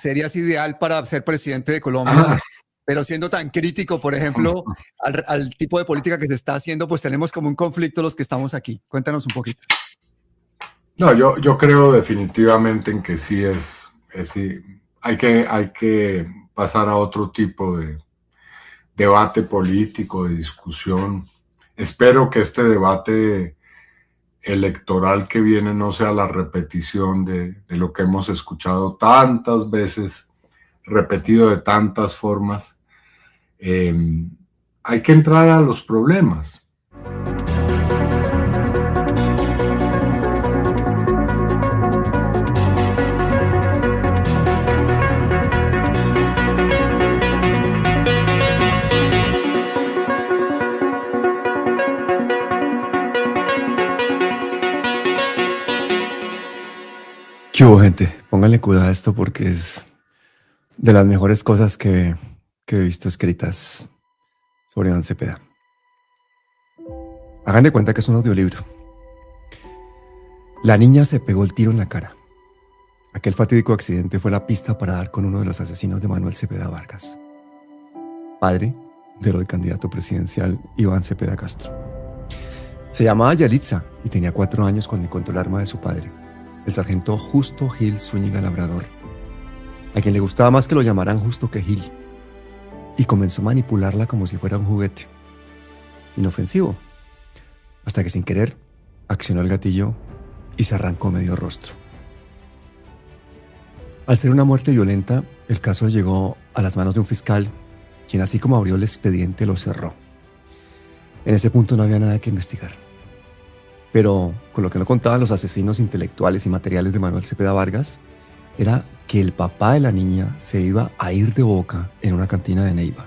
serías ideal para ser presidente de Colombia, pero siendo tan crítico, por ejemplo, al tipo de política que se está haciendo, pues tenemos como un conflicto los que estamos aquí. Cuéntanos un poquito. No, yo creo definitivamente en que sí hay que pasar a otro tipo de debate político, de discusión. Espero que este debate electoral que viene no sea la repetición de lo que hemos escuchado tantas veces, repetido de tantas formas. Hay que entrar a los problemas. ¿Qué hubo, gente? Pónganle cuidado a esto porque es de las mejores cosas que he visto escritas sobre Iván Cepeda. Hagan de cuenta que es un audiolibro. La niña se pegó el tiro en la cara. Aquel fatídico accidente fue la pista para dar con uno de los asesinos de Manuel Cepeda Vargas, padre del hoy candidato presidencial Iván Cepeda Castro. Se llamaba Yalitza y tenía 4 años cuando encontró el arma de su padre, el sargento Justo Gil Zúñiga Labrador, a quien le gustaba más que lo llamaran Justo que Gil, y comenzó a manipularla como si fuera un juguete inofensivo, hasta que sin querer accionó el gatillo y se arrancó medio rostro. Al ser una muerte violenta, el caso llegó a las manos de un fiscal, quien así como abrió el expediente lo cerró. En ese punto no había nada que investigar. Pero con lo que no contaban los asesinos intelectuales y materiales de Manuel Cepeda Vargas, era que el papá de la niña se iba a ir de boca en una cantina de Neiva,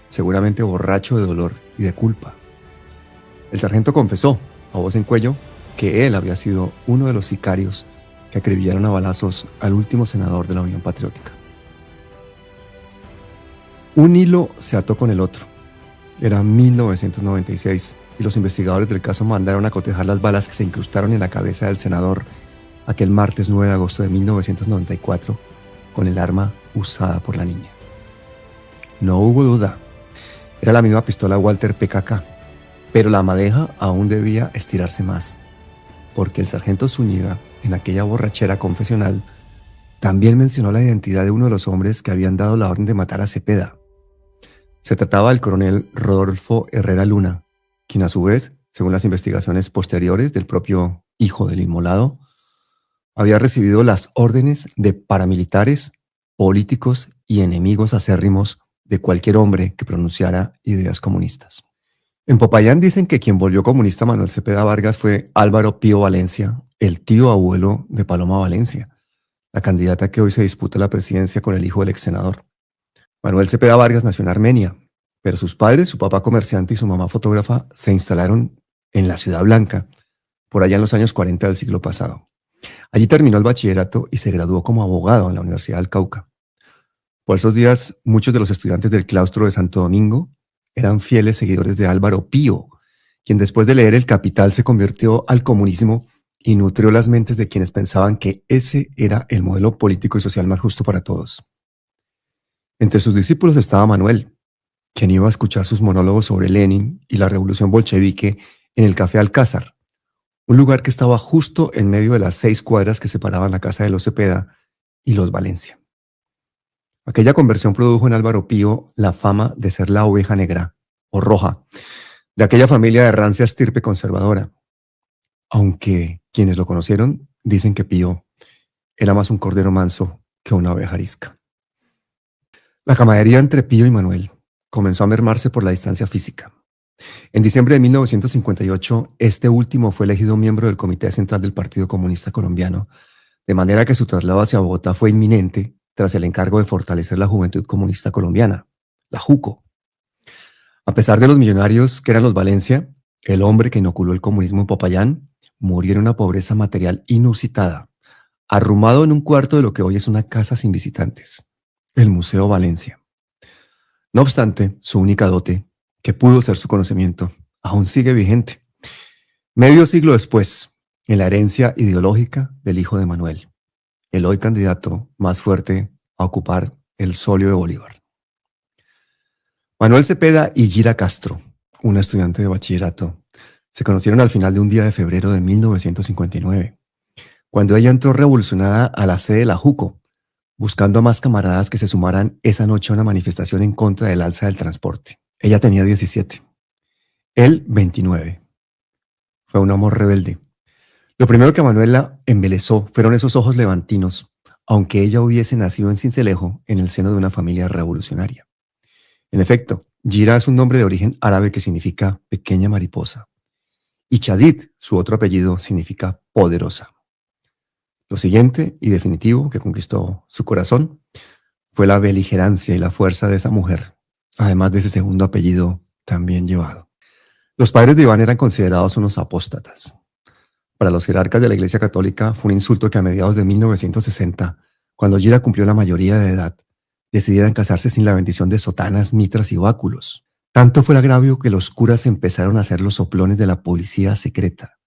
seguramente borracho de dolor y de culpa. El sargento confesó, a voz en cuello, que él había sido uno de los sicarios que acribillaron a balazos al último senador de la Unión Patriótica. Un hilo se ató con el otro. Era 1996 y los investigadores del caso mandaron a cotejar las balas que se incrustaron en la cabeza del senador aquel martes 9 de agosto de 1994 con el arma usada por la niña. No hubo duda. Era la misma pistola Walter PKK, pero la madeja aún debía estirarse más, porque el sargento Zúñiga, en aquella borrachera confesional, también mencionó la identidad de uno de los hombres que habían dado la orden de matar a Cepeda. Se trataba del coronel Rodolfo Herrera Luna, quien a su vez, según las investigaciones posteriores del propio hijo del inmolado, había recibido las órdenes de paramilitares, políticos y enemigos acérrimos de cualquier hombre que pronunciara ideas comunistas. En Popayán dicen que quien volvió comunista a Manuel Cepeda Vargas fue Álvaro Pío Valencia, el tío abuelo de Paloma Valencia, la candidata que hoy se disputa la presidencia con el hijo del ex senador. Manuel Cepeda Vargas nació en Armenia, pero sus padres, su papá comerciante y su mamá fotógrafa, se instalaron en la Ciudad Blanca, por allá en los años 40 del siglo pasado. Allí terminó el bachillerato y se graduó como abogado en la Universidad del Cauca. Por esos días, muchos de los estudiantes del claustro de Santo Domingo eran fieles seguidores de Álvaro Pío, quien después de leer El Capital se convirtió al comunismo y nutrió las mentes de quienes pensaban que ese era el modelo político y social más justo para todos. Entre sus discípulos estaba Manuel, quien iba a escuchar sus monólogos sobre Lenin y la revolución bolchevique en el Café Alcázar, un lugar que estaba justo en medio de las 6 cuadras que separaban la casa de los Cepeda y los Valencia. Aquella conversión produjo en Álvaro Pío la fama de ser la oveja negra, o roja, de aquella familia de rancia estirpe conservadora, aunque quienes lo conocieron dicen que Pío era más un cordero manso que una oveja arisca. La camaradería entre Pío y Manuel comenzó a mermarse por la distancia física. En diciembre de 1958, este último fue elegido miembro del Comité Central del Partido Comunista Colombiano, de manera que su traslado hacia Bogotá fue inminente tras el encargo de fortalecer la Juventud Comunista Colombiana, la JUCO. A pesar de los millonarios que eran los Valencia, el hombre que inoculó el comunismo en Popayán murió en una pobreza material inusitada, arrumado en un cuarto de lo que hoy es una casa sin visitantes, el Museo Valencia. No obstante, su única dote, que pudo ser su conocimiento, aún sigue vigente. Medio siglo después, en la herencia ideológica del hijo de Manuel, el hoy candidato más fuerte a ocupar el solio de Bolívar. Manuel Cepeda y Gira Castro, una estudiante de bachillerato, se conocieron al final de un día de febrero de 1959, cuando ella entró revolucionada a la sede de la JUCO, buscando a más camaradas que se sumaran esa noche a una manifestación en contra del alza del transporte. Ella tenía 17, él 29. Fue un amor rebelde. Lo primero que a Manuel la embelesó fueron esos ojos levantinos, aunque ella hubiese nacido en Sincelejo, en el seno de una familia revolucionaria. En efecto, Gira es un nombre de origen árabe que significa pequeña mariposa, y Chadid, su otro apellido, significa poderosa. Lo siguiente y definitivo que conquistó su corazón fue la beligerancia y la fuerza de esa mujer, además de ese segundo apellido tan bien llevado. Los padres de Iván eran considerados unos apóstatas. Para los jerarcas de la Iglesia Católica fue un insulto que a mediados de 1960, cuando Gira cumplió la mayoría de edad, decidieran casarse sin la bendición de sotanas, mitras y báculos. Tanto fue el agravio que los curas empezaron a hacer los soplones de la policía secreta,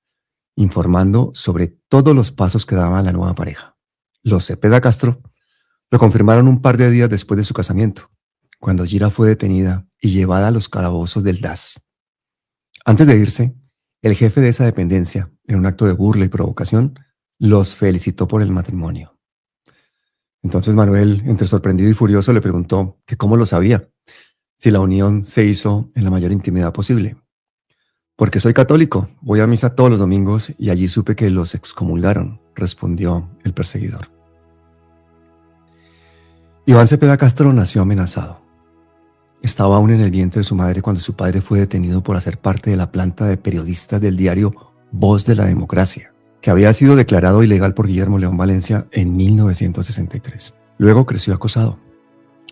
informando sobre todos los pasos que daba la nueva pareja. Los Cepeda Castro lo confirmaron un par de días después de su casamiento, cuando Gira fue detenida y llevada a los calabozos del DAS. Antes de irse, el jefe de esa dependencia, en un acto de burla y provocación, los felicitó por el matrimonio. Entonces Manuel, entre sorprendido y furioso, le preguntó que cómo lo sabía, si la unión se hizo en la mayor intimidad posible. Porque soy católico, voy a misa todos los domingos y allí supe que los excomulgaron, respondió el perseguidor. Iván Cepeda Castro nació amenazado. Estaba aún en el vientre de su madre cuando su padre fue detenido por hacer parte de la planta de periodistas del diario Voz de la Democracia, que había sido declarado ilegal por Guillermo León Valencia en 1963. Luego creció acosado.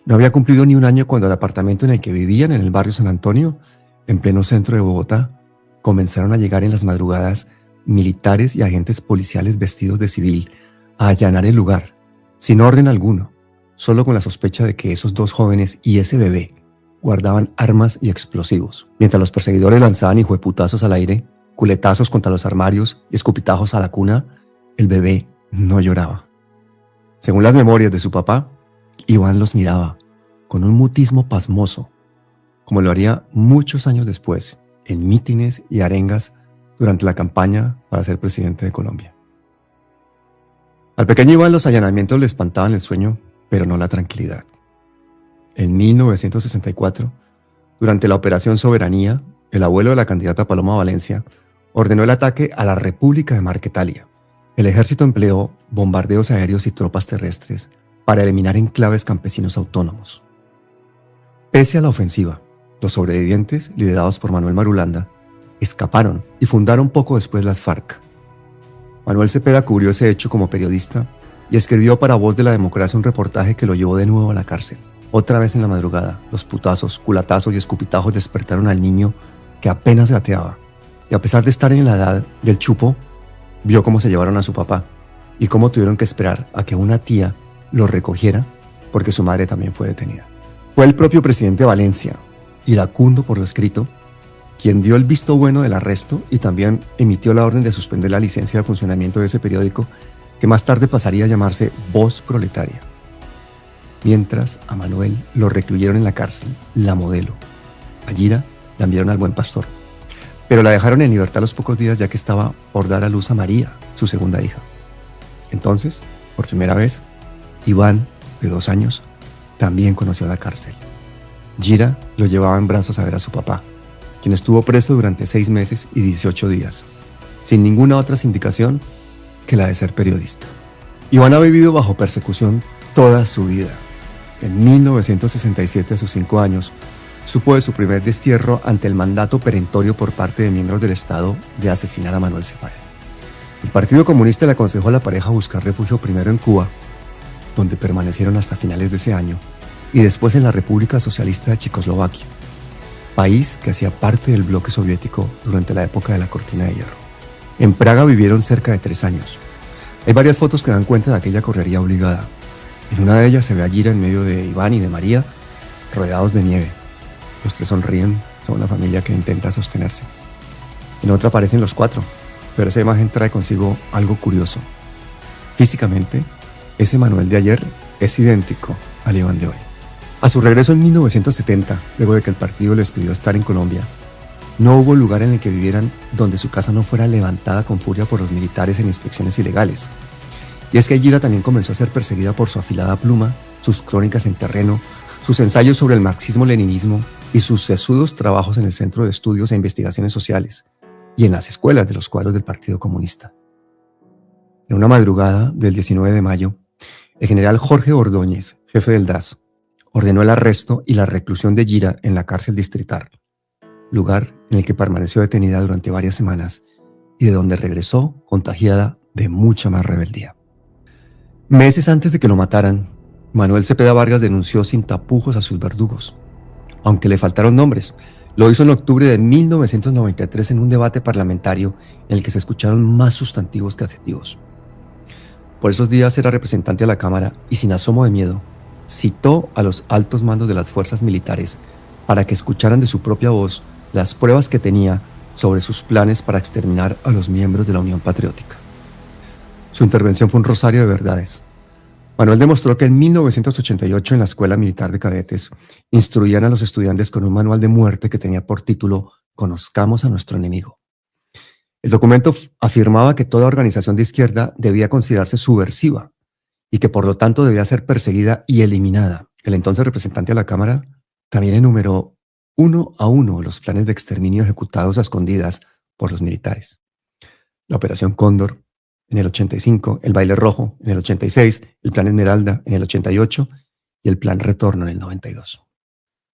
No había cumplido ni un año cuando el apartamento en el que vivían en el barrio San Antonio, en pleno centro de Bogotá, comenzaron a llegar en las madrugadas militares y agentes policiales vestidos de civil a allanar el lugar, sin orden alguno, solo con la sospecha de que esos dos jóvenes y ese bebé guardaban armas y explosivos. Mientras los perseguidores lanzaban hijueputazos al aire, culetazos contra los armarios y escupitajos a la cuna, el bebé no lloraba. Según las memorias de su papá, Iván los miraba con un mutismo pasmoso, como lo haría muchos años después, en mítines y arengas durante la campaña para ser presidente de Colombia. Al pequeño Iván los allanamientos le espantaban el sueño, pero no la tranquilidad. En 1964, durante la Operación Soberanía, el abuelo de la candidata Paloma Valencia ordenó el ataque a la República de Marquetalia. El ejército empleó bombardeos aéreos y tropas terrestres para eliminar enclaves campesinos autónomos. Pese a la ofensiva, los sobrevivientes, liderados por Manuel Marulanda, escaparon y fundaron poco después las FARC. Manuel Cepeda cubrió ese hecho como periodista y escribió para Voz de la Democracia un reportaje que lo llevó de nuevo a la cárcel. Otra vez en la madrugada, los putazos, culatazos y escupitajos despertaron al niño que apenas gateaba. Y a pesar de estar en la edad del chupo, vio cómo se llevaron a su papá y cómo tuvieron que esperar a que una tía lo recogiera porque su madre también fue detenida. Fue el propio presidente Valencia, iracundo por lo escrito, quien dio el visto bueno del arresto y también emitió la orden de suspender la licencia de funcionamiento de ese periódico, que más tarde pasaría a llamarse Voz Proletaria. Mientras a Manuel lo recluyeron en la cárcel, La Modelo. A Gira la enviaron al Buen Pastor, pero la dejaron en libertad a los pocos días ya que estaba por dar a luz a María, su segunda hija. Entonces, por primera vez, Iván, de 2 años, también conoció la cárcel. Gira lo llevaba en brazos a ver a su papá, quien estuvo preso durante 6 meses y 18 días, sin ninguna otra indicación que la de ser periodista. Iván ha vivido bajo persecución toda su vida. En 1967, a sus 5 años, supo de su primer destierro ante el mandato perentorio por parte de miembros del Estado de asesinar a Manuel Cepeda. El Partido Comunista le aconsejó a la pareja buscar refugio primero en Cuba, donde permanecieron hasta finales de ese año, y después en la República Socialista de Checoslovaquia, país que hacía parte del bloque soviético durante la época de la Cortina de Hierro. En Praga vivieron cerca de 3 años. Hay varias fotos que dan cuenta de aquella correría obligada. En una de ellas se ve a Gira en medio de Iván y de María, rodeados de nieve. Los 3 sonríen, son una familia que intenta sostenerse. En otra aparecen los 4, pero esa imagen trae consigo algo curioso. Físicamente, ese Manuel de ayer es idéntico al Iván de hoy. A su regreso en 1970, luego de que el partido les pidió estar en Colombia, no hubo lugar en el que vivieran donde su casa no fuera levantada con furia por los militares en inspecciones ilegales. Y es que Gira también comenzó a ser perseguida por su afilada pluma, sus crónicas en terreno, sus ensayos sobre el marxismo-leninismo y sus sesudos trabajos en el Centro de Estudios e Investigaciones Sociales y en las escuelas de los cuadros del Partido Comunista. En una madrugada del 19 de mayo, el general Jorge Ordóñez, jefe del DAS, ordenó el arresto y la reclusión de Gira en la cárcel distrital, lugar en el que permaneció detenida durante varias semanas y de donde regresó contagiada de mucha más rebeldía. Meses antes de que lo mataran, Manuel Cepeda Vargas denunció sin tapujos a sus verdugos. Aunque le faltaron nombres, lo hizo en octubre de 1993 en un debate parlamentario en el que se escucharon más sustantivos que adjetivos. Por esos días era representante a la Cámara y sin asomo de miedo, citó a los altos mandos de las fuerzas militares para que escucharan de su propia voz las pruebas que tenía sobre sus planes para exterminar a los miembros de la Unión Patriótica. Su intervención fue un rosario de verdades. Manuel demostró que en 1988 en la Escuela Militar de Cadetes instruían a los estudiantes con un manual de muerte que tenía por título «Conozcamos a nuestro enemigo». El documento afirmaba que toda organización de izquierda debía considerarse subversiva y que por lo tanto debía ser perseguida y eliminada. El entonces representante a la Cámara también enumeró uno a uno los planes de exterminio ejecutados a escondidas por los militares. La Operación Cóndor en el 85, el Baile Rojo en el 86, el Plan Esmeralda en el 88 y el Plan Retorno en el 92.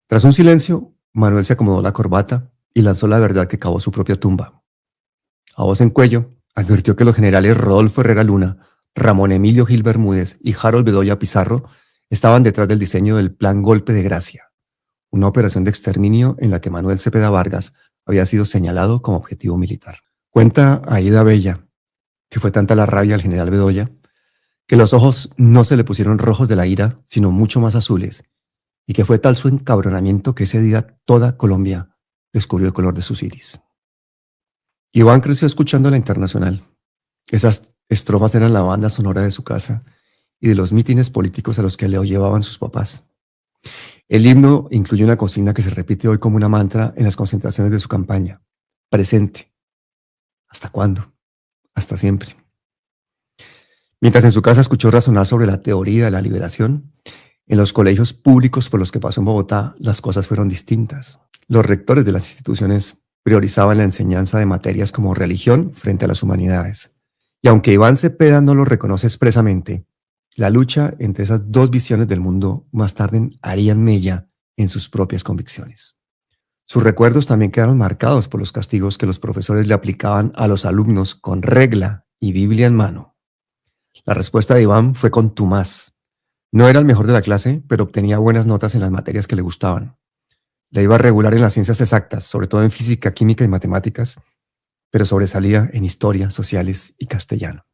Tras un silencio, Manuel se acomodó la corbata y lanzó la verdad que cavó su propia tumba. A voz en cuello, advirtió que los generales Rodolfo Herrera Luna, Ramón Emilio Gil Bermúdez y Harold Bedoya Pizarro estaban detrás del diseño del Plan Golpe de Gracia, una operación de exterminio en la que Manuel Cepeda Vargas había sido señalado como objetivo militar. Cuenta Aida Bella que fue tanta la rabia al general Bedoya que los ojos no se le pusieron rojos de la ira, sino mucho más azules, y que fue tal su encabronamiento que ese día toda Colombia descubrió el color de sus iris. Iván creció escuchando la Internacional. Esas estrofas eran la banda sonora de su casa y de los mítines políticos a los que le llevaban sus papás. El himno incluye una consigna que se repite hoy como una mantra en las concentraciones de su campaña. Presente. ¿Hasta cuándo? Hasta siempre. Mientras en su casa escuchó razonar sobre la teoría de la liberación, en los colegios públicos por los que pasó en Bogotá, las cosas fueron distintas. Los rectores de las instituciones priorizaban la enseñanza de materias como religión frente a las humanidades. Y aunque Iván Cepeda no lo reconoce expresamente, la lucha entre esas dos visiones del mundo más tarde harían mella en sus propias convicciones. Sus recuerdos también quedaron marcados por los castigos que los profesores le aplicaban a los alumnos con regla y Biblia en mano. La respuesta de Iván fue contumaz. No era el mejor de la clase, pero obtenía buenas notas en las materias que le gustaban. Le iba regular en las ciencias exactas, sobre todo en física, química y matemáticas, pero sobresalía en historia, sociales y castellano.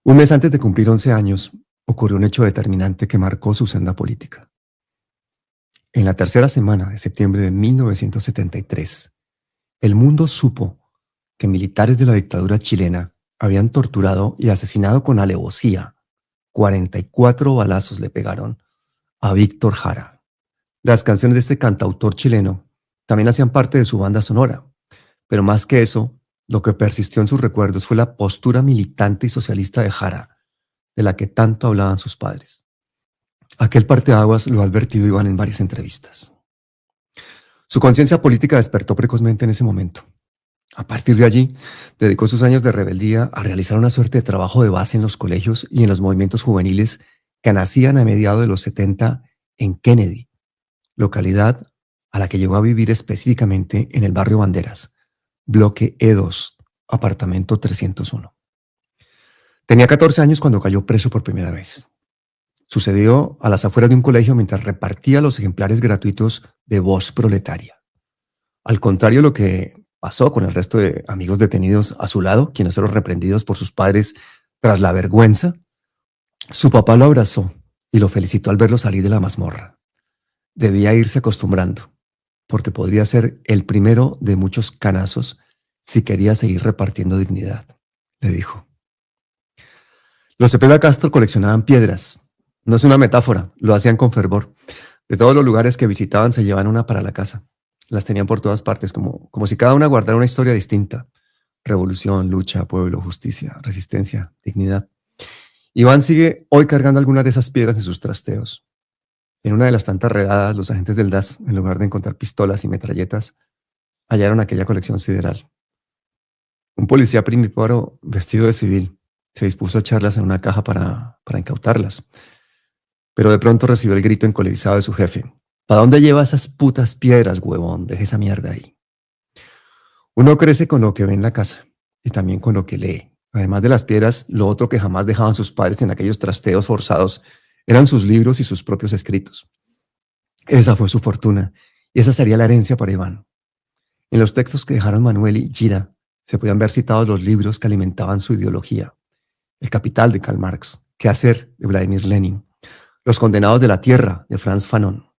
Un mes antes de cumplir 11 años, ocurrió un hecho determinante que marcó su senda política. En la tercera semana de septiembre de 1973, el mundo supo que militares de la dictadura chilena habían torturado y asesinado con alevosía, 44 balazos le pegaron a Víctor Jara. Las canciones de este cantautor chileno también hacían parte de su banda sonora, pero más que eso, lo que persistió en sus recuerdos fue la postura militante y socialista de Jara, de la que tanto hablaban sus padres. Aquel parteaguas lo ha advertido Iván en varias entrevistas. Su conciencia política despertó precozmente en ese momento. A partir de allí, dedicó sus años de rebeldía a realizar una suerte de trabajo de base en los colegios y en los movimientos juveniles que nacían a mediados de los 70 en Kennedy, localidad a la que llegó a vivir específicamente en el barrio Banderas, bloque E2, apartamento 301. Tenía 14 años cuando cayó preso por primera vez. Sucedió a las afueras de un colegio mientras repartía los ejemplares gratuitos de Voz Proletaria. Al contrario de lo que pasó con el resto de amigos detenidos a su lado, quienes fueron reprendidos por sus padres tras la vergüenza, su papá lo abrazó y lo felicitó al verlo salir de la mazmorra. Debía irse acostumbrando, porque podría ser el primero de muchos canazos si quería seguir repartiendo dignidad, le dijo. Los Cepeda Castro coleccionaban piedras. No es una metáfora, lo hacían con fervor. De todos los lugares que visitaban se llevaban una para la casa. Las tenían por todas partes, como si cada una guardara una historia distinta. Revolución, lucha, pueblo, justicia, resistencia, dignidad. Iván sigue hoy cargando algunas de esas piedras en sus trasteos. En una de las tantas redadas, los agentes del DAS, en lugar de encontrar pistolas y metralletas, hallaron aquella colección sideral. Un policía primíparo vestido de civil se dispuso a echarlas en una caja para incautarlas. Pero de pronto recibió el grito encolerizado de su jefe. ¿Para dónde lleva esas putas piedras, huevón? Deje esa mierda ahí. Uno crece con lo que ve en la casa y también con lo que lee. Además de las piedras, lo otro que jamás dejaban sus padres en aquellos trasteos forzados eran sus libros y sus propios escritos. Esa fue su fortuna y esa sería la herencia para Iván. En los textos que dejaron Manuel y Gira se podían ver citados los libros que alimentaban su ideología. El Capital de Karl Marx, ¿Qué hacer? De Vladimir Lenin, Los condenados de la tierra de Frantz Fanon,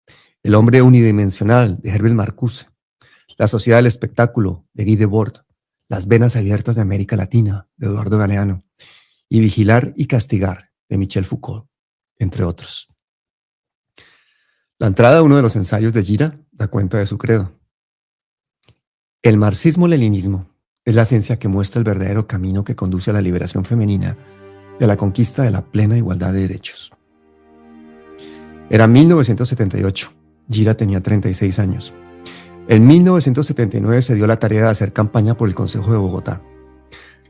El hombre unidimensional de Herbert Marcuse, La sociedad del espectáculo de Guy Debord, Las venas abiertas de América Latina de Eduardo Galeano y Vigilar y castigar de Michel Foucault, entre otros. La entrada de uno de los ensayos de Gira da cuenta de su credo. El marxismo-leninismo es la ciencia que muestra el verdadero camino que conduce a la liberación femenina y a la conquista de la plena igualdad de derechos. Era 1978. Gira tenía 36 años. En 1979 se dio la tarea de hacer campaña por el Consejo de Bogotá.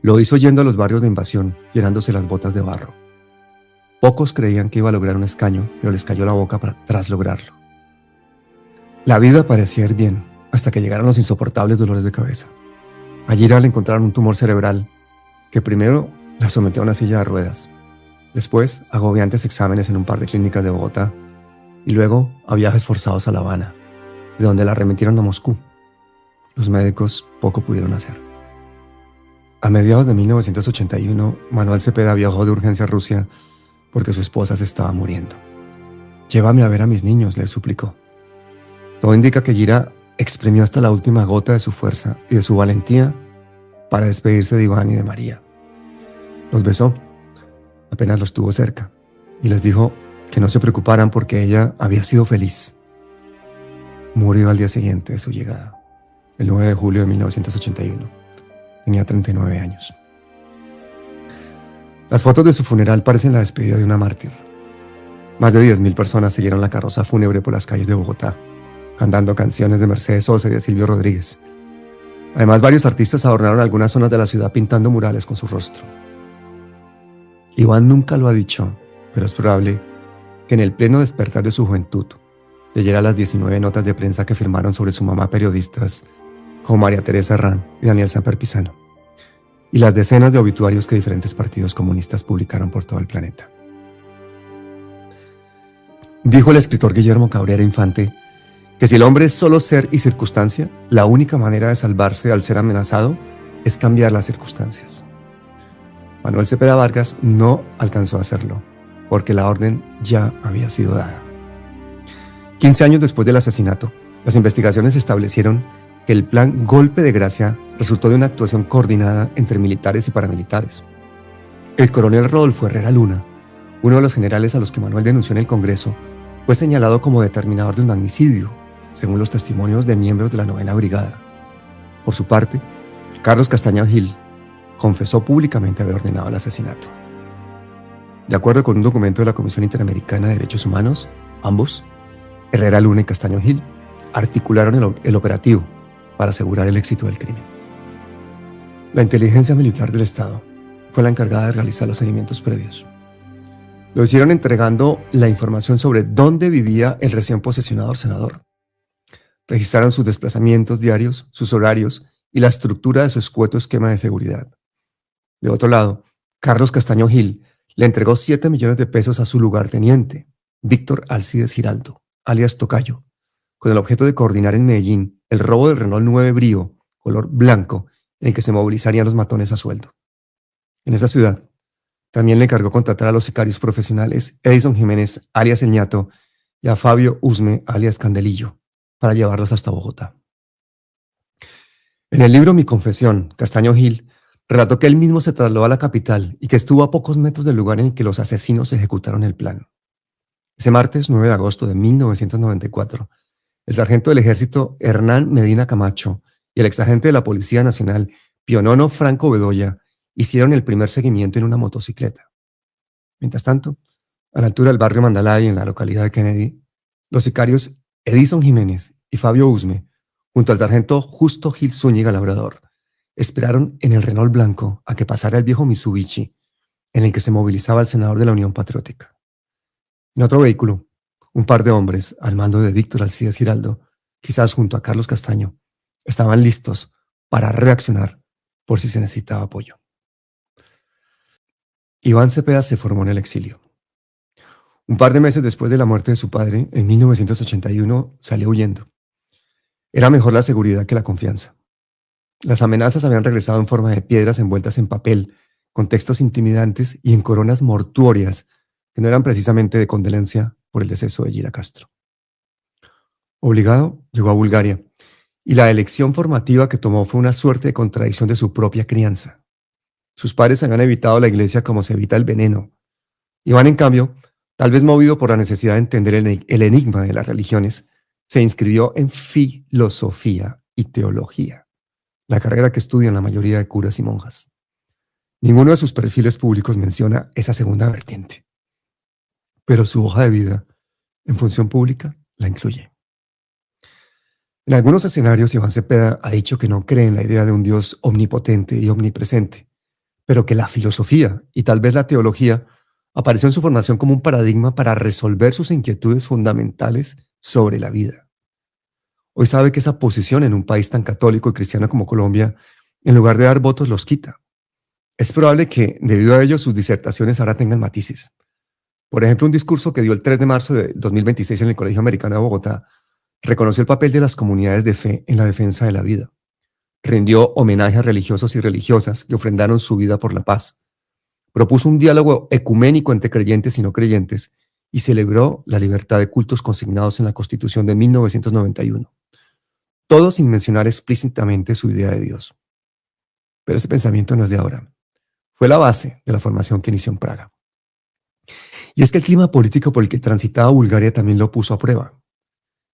Lo hizo yendo a los barrios de invasión, llenándose las botas de barro. Pocos creían que iba a lograr un escaño, pero les cayó la boca tras lograrlo. La vida parecía ir bien, hasta que llegaron los insoportables dolores de cabeza. A Gira le encontraron un tumor cerebral que primero la sometió a una silla de ruedas, después agobiantes exámenes en un par de clínicas de Bogotá y luego a viajes forzados a La Habana, de donde la remitieron a Moscú. Los médicos poco pudieron hacer. A mediados de 1981, Manuel Cepeda viajó de urgencia a Rusia porque su esposa se estaba muriendo. «Llévame a ver a mis niños», le suplicó. Todo indica que Gira exprimió hasta la última gota de su fuerza y de su valentía para despedirse de Iván y de María. Los besó, apenas los tuvo cerca, y les dijo que no se preocuparan porque ella había sido feliz. Murió al día siguiente de su llegada, el 9 de julio de 1981. Tenía 39 años. Las fotos de su funeral parecen la despedida de una mártir. Más de 10.000 personas siguieron la carroza fúnebre por las calles de Bogotá, cantando canciones de Mercedes Sosa y de Silvio Rodríguez. Además, varios artistas adornaron algunas zonas de la ciudad pintando murales con su rostro. Iván nunca lo ha dicho, pero es probable que en el pleno despertar de su juventud leyera las 19 notas de prensa que firmaron sobre su mamá periodistas como María Teresa Herrán y Daniel Samper Pizano, y las decenas de obituarios que diferentes partidos comunistas publicaron por todo el planeta. Dijo el escritor Guillermo Cabrera Infante que si el hombre es solo ser y circunstancia, la única manera de salvarse al ser amenazado es cambiar las circunstancias. Manuel Cepeda Vargas no alcanzó a hacerlo, porque la orden ya había sido dada. 15 años después del asesinato, las investigaciones establecieron que el plan Golpe de Gracia resultó de una actuación coordinada entre militares y paramilitares. El coronel Rodolfo Herrera Luna, uno de los generales a los que Manuel denunció en el Congreso, fue señalado como determinador del magnicidio, según los testimonios de miembros de la 9ª Brigada. Por su parte, Carlos Castaño Gil confesó públicamente haber ordenado el asesinato. De acuerdo con un documento de la Comisión Interamericana de Derechos Humanos, ambos, Herrera Luna y Castaño Gil, articularon el operativo para asegurar el éxito del crimen. La inteligencia militar del Estado fue la encargada de realizar los seguimientos previos. Lo hicieron entregando la información sobre dónde vivía el recién posesionado senador. Registraron sus desplazamientos diarios, sus horarios y la estructura de su escueto esquema de seguridad. De otro lado, Carlos Castaño Gil le entregó 7 millones de pesos a su lugarteniente, Víctor Alcides Giraldo, alias Tocayo, con el objeto de coordinar en Medellín el robo del Renault 9 Brío, color blanco, en el que se movilizarían los matones a sueldo. En esa ciudad, también le encargó contratar a los sicarios profesionales Edison Jiménez, alias El Ñato, y a Fabio Usme, alias Candelillo, para llevarlos hasta Bogotá. En el libro Mi Confesión, Castaño Gil relató que él mismo se trasladó a la capital y que estuvo a pocos metros del lugar en el que los asesinos ejecutaron el plan. Ese martes 9 de agosto de 1994, el sargento del ejército Hernán Medina Camacho y el exagente de la Policía Nacional Pionono Franco Bedoya hicieron el primer seguimiento en una motocicleta. Mientras tanto, a la altura del barrio Mandalay, en la localidad de Kennedy, los sicarios Edison Jiménez y Fabio Usme, junto al sargento Justo Gil Zúñiga Labrador, esperaron en el Renault blanco a que pasara el viejo Mitsubishi en el que se movilizaba el senador de la Unión Patriótica. En otro vehículo, un par de hombres, al mando de Víctor Alcides Giraldo, quizás junto a Carlos Castaño, estaban listos para reaccionar por si se necesitaba apoyo. Iván Cepeda se formó en el exilio. Un par de meses después de la muerte de su padre, en 1981, salió huyendo. Era mejor la seguridad que la confianza. Las amenazas habían regresado en forma de piedras envueltas en papel, con textos intimidantes y en coronas mortuorias que no eran precisamente de condolencia por el deceso de Gila Castro. Obligado, llegó a Bulgaria, y la elección formativa que tomó fue una suerte de contradicción de su propia crianza. Sus padres habían evitado la iglesia como se evita el veneno. Iván, en cambio, tal vez movido por la necesidad de entender el enigma de las religiones, se inscribió en filosofía y teología, la carrera que estudian la mayoría de curas y monjas. Ninguno de sus perfiles públicos menciona esa segunda vertiente, pero su hoja de vida en función pública la incluye. En algunos escenarios, Iván Cepeda ha dicho que no cree en la idea de un Dios omnipotente y omnipresente, pero que la filosofía y tal vez la teología apareció en su formación como un paradigma para resolver sus inquietudes fundamentales sobre la vida. Hoy sabe que esa posición en un país tan católico y cristiano como Colombia, en lugar de dar votos, los quita. Es probable que, debido a ello, sus disertaciones ahora tengan matices. Por ejemplo, un discurso que dio el 3 de marzo de 2026 en el Colegio Americano de Bogotá reconoció el papel de las comunidades de fe en la defensa de la vida. Rindió homenaje a religiosos y religiosas que ofrendaron su vida por la paz. Propuso un diálogo ecuménico entre creyentes y no creyentes y celebró la libertad de cultos consignados en la Constitución de 1991. Todo sin mencionar explícitamente su idea de Dios. Pero ese pensamiento no es de ahora. Fue la base de la formación que inició en Praga. Y es que el clima político por el que transitaba Bulgaria también lo puso a prueba.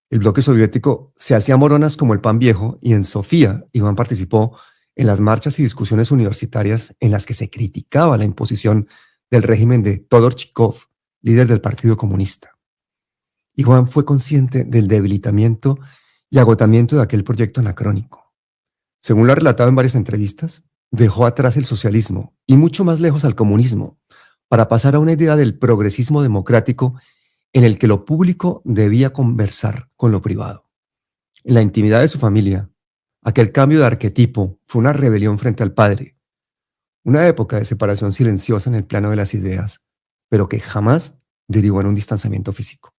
El bloque soviético se hacía moronas como el pan viejo y en Sofía Iván participó en las marchas y discusiones universitarias en las que se criticaba la imposición del régimen de Todorchikov, líder del Partido Comunista. Iván fue consciente del debilitamiento y agotamiento de aquel proyecto anacrónico. Según lo ha relatado en varias entrevistas, dejó atrás el socialismo y mucho más lejos al comunismo para pasar a una idea del progresismo democrático en el que lo público debía conversar con lo privado. En la intimidad de su familia, aquel cambio de arquetipo fue una rebelión frente al padre, una época de separación silenciosa en el plano de las ideas, pero que jamás derivó en un distanciamiento físico.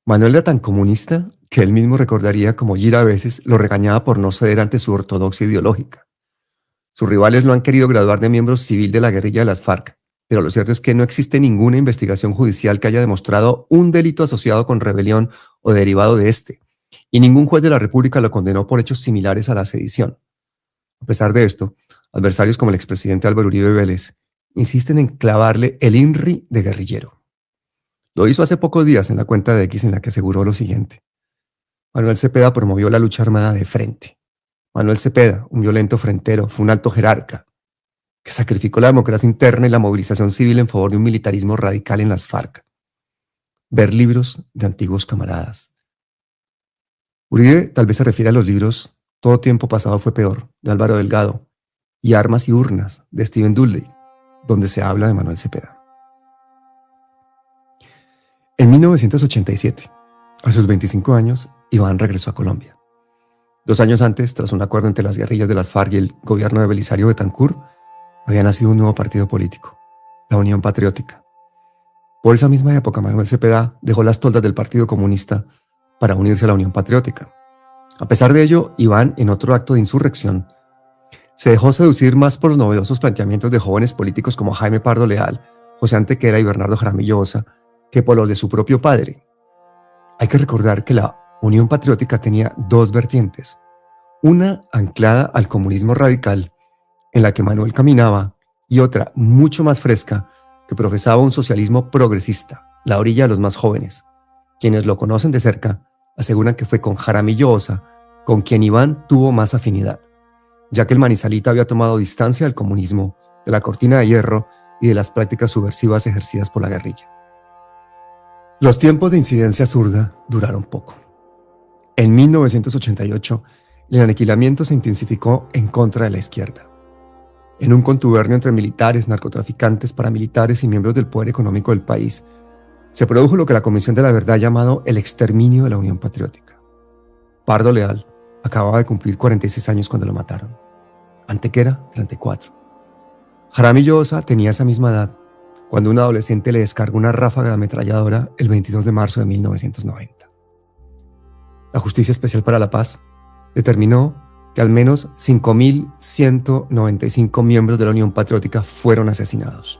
Manuel era tan comunista que él mismo recordaría como Gira a veces lo regañaba por no ceder ante su ortodoxia ideológica. Sus rivales lo han querido graduar de miembro civil de la guerrilla de las FARC, pero lo cierto es que no existe ninguna investigación judicial que haya demostrado un delito asociado con rebelión o derivado de este, y ningún juez de la República lo condenó por hechos similares a la sedición. A pesar de esto, adversarios como el expresidente Álvaro Uribe Vélez insisten en clavarle el INRI de guerrillero. Lo hizo hace pocos días en la cuenta de X en la que aseguró lo siguiente: Manuel Cepeda promovió la lucha armada de frente. Manuel Cepeda, un violento frentero, fue un alto jerarca que sacrificó la democracia interna y la movilización civil en favor de un militarismo radical en las FARC. Ver libros de antiguos camaradas. Uribe tal vez se refiere a los libros Todo tiempo pasado fue peor, de Álvaro Delgado, y Armas y urnas, de Stephen Dudley, donde se habla de Manuel Cepeda. En 1987, a sus 25 años, Iván regresó a Colombia. 2 años antes, tras un acuerdo entre las guerrillas de las FARC y el gobierno de Belisario Betancur, había nacido un nuevo partido político, la Unión Patriótica. Por esa misma época, Manuel Cepeda dejó las toldas del Partido Comunista para unirse a la Unión Patriótica. A pesar de ello, Iván, en otro acto de insurrección, se dejó seducir más por los novedosos planteamientos de jóvenes políticos como Jaime Pardo Leal, José Antequera y Bernardo Jaramillo Osa, que por los de su propio padre. Hay que recordar que la Unión Patriótica tenía 2 vertientes, una anclada al comunismo radical en la que Manuel caminaba y otra mucho más fresca que profesaba un socialismo progresista, la orilla de los más jóvenes. Quienes lo conocen de cerca aseguran que fue con Jaramillo Ossa con quien Iván tuvo más afinidad, ya que el manizalita había tomado distancia del comunismo, de la cortina de hierro y de las prácticas subversivas ejercidas por la guerrilla. Los tiempos de incidencia zurda duraron poco. En 1988, el aniquilamiento se intensificó en contra de la izquierda. En un contubernio entre militares, narcotraficantes, paramilitares y miembros del poder económico del país, se produjo lo que la Comisión de la Verdad ha llamado el exterminio de la Unión Patriótica. Pardo Leal acababa de cumplir 46 años cuando lo mataron. Antequera, 34. Jaramillo Ossa tenía esa misma edad cuando un adolescente le descargó una ráfaga de ametralladora el 22 de marzo de 1990. La Justicia Especial para la Paz determinó que al menos 5.195 miembros de la Unión Patriótica fueron asesinados.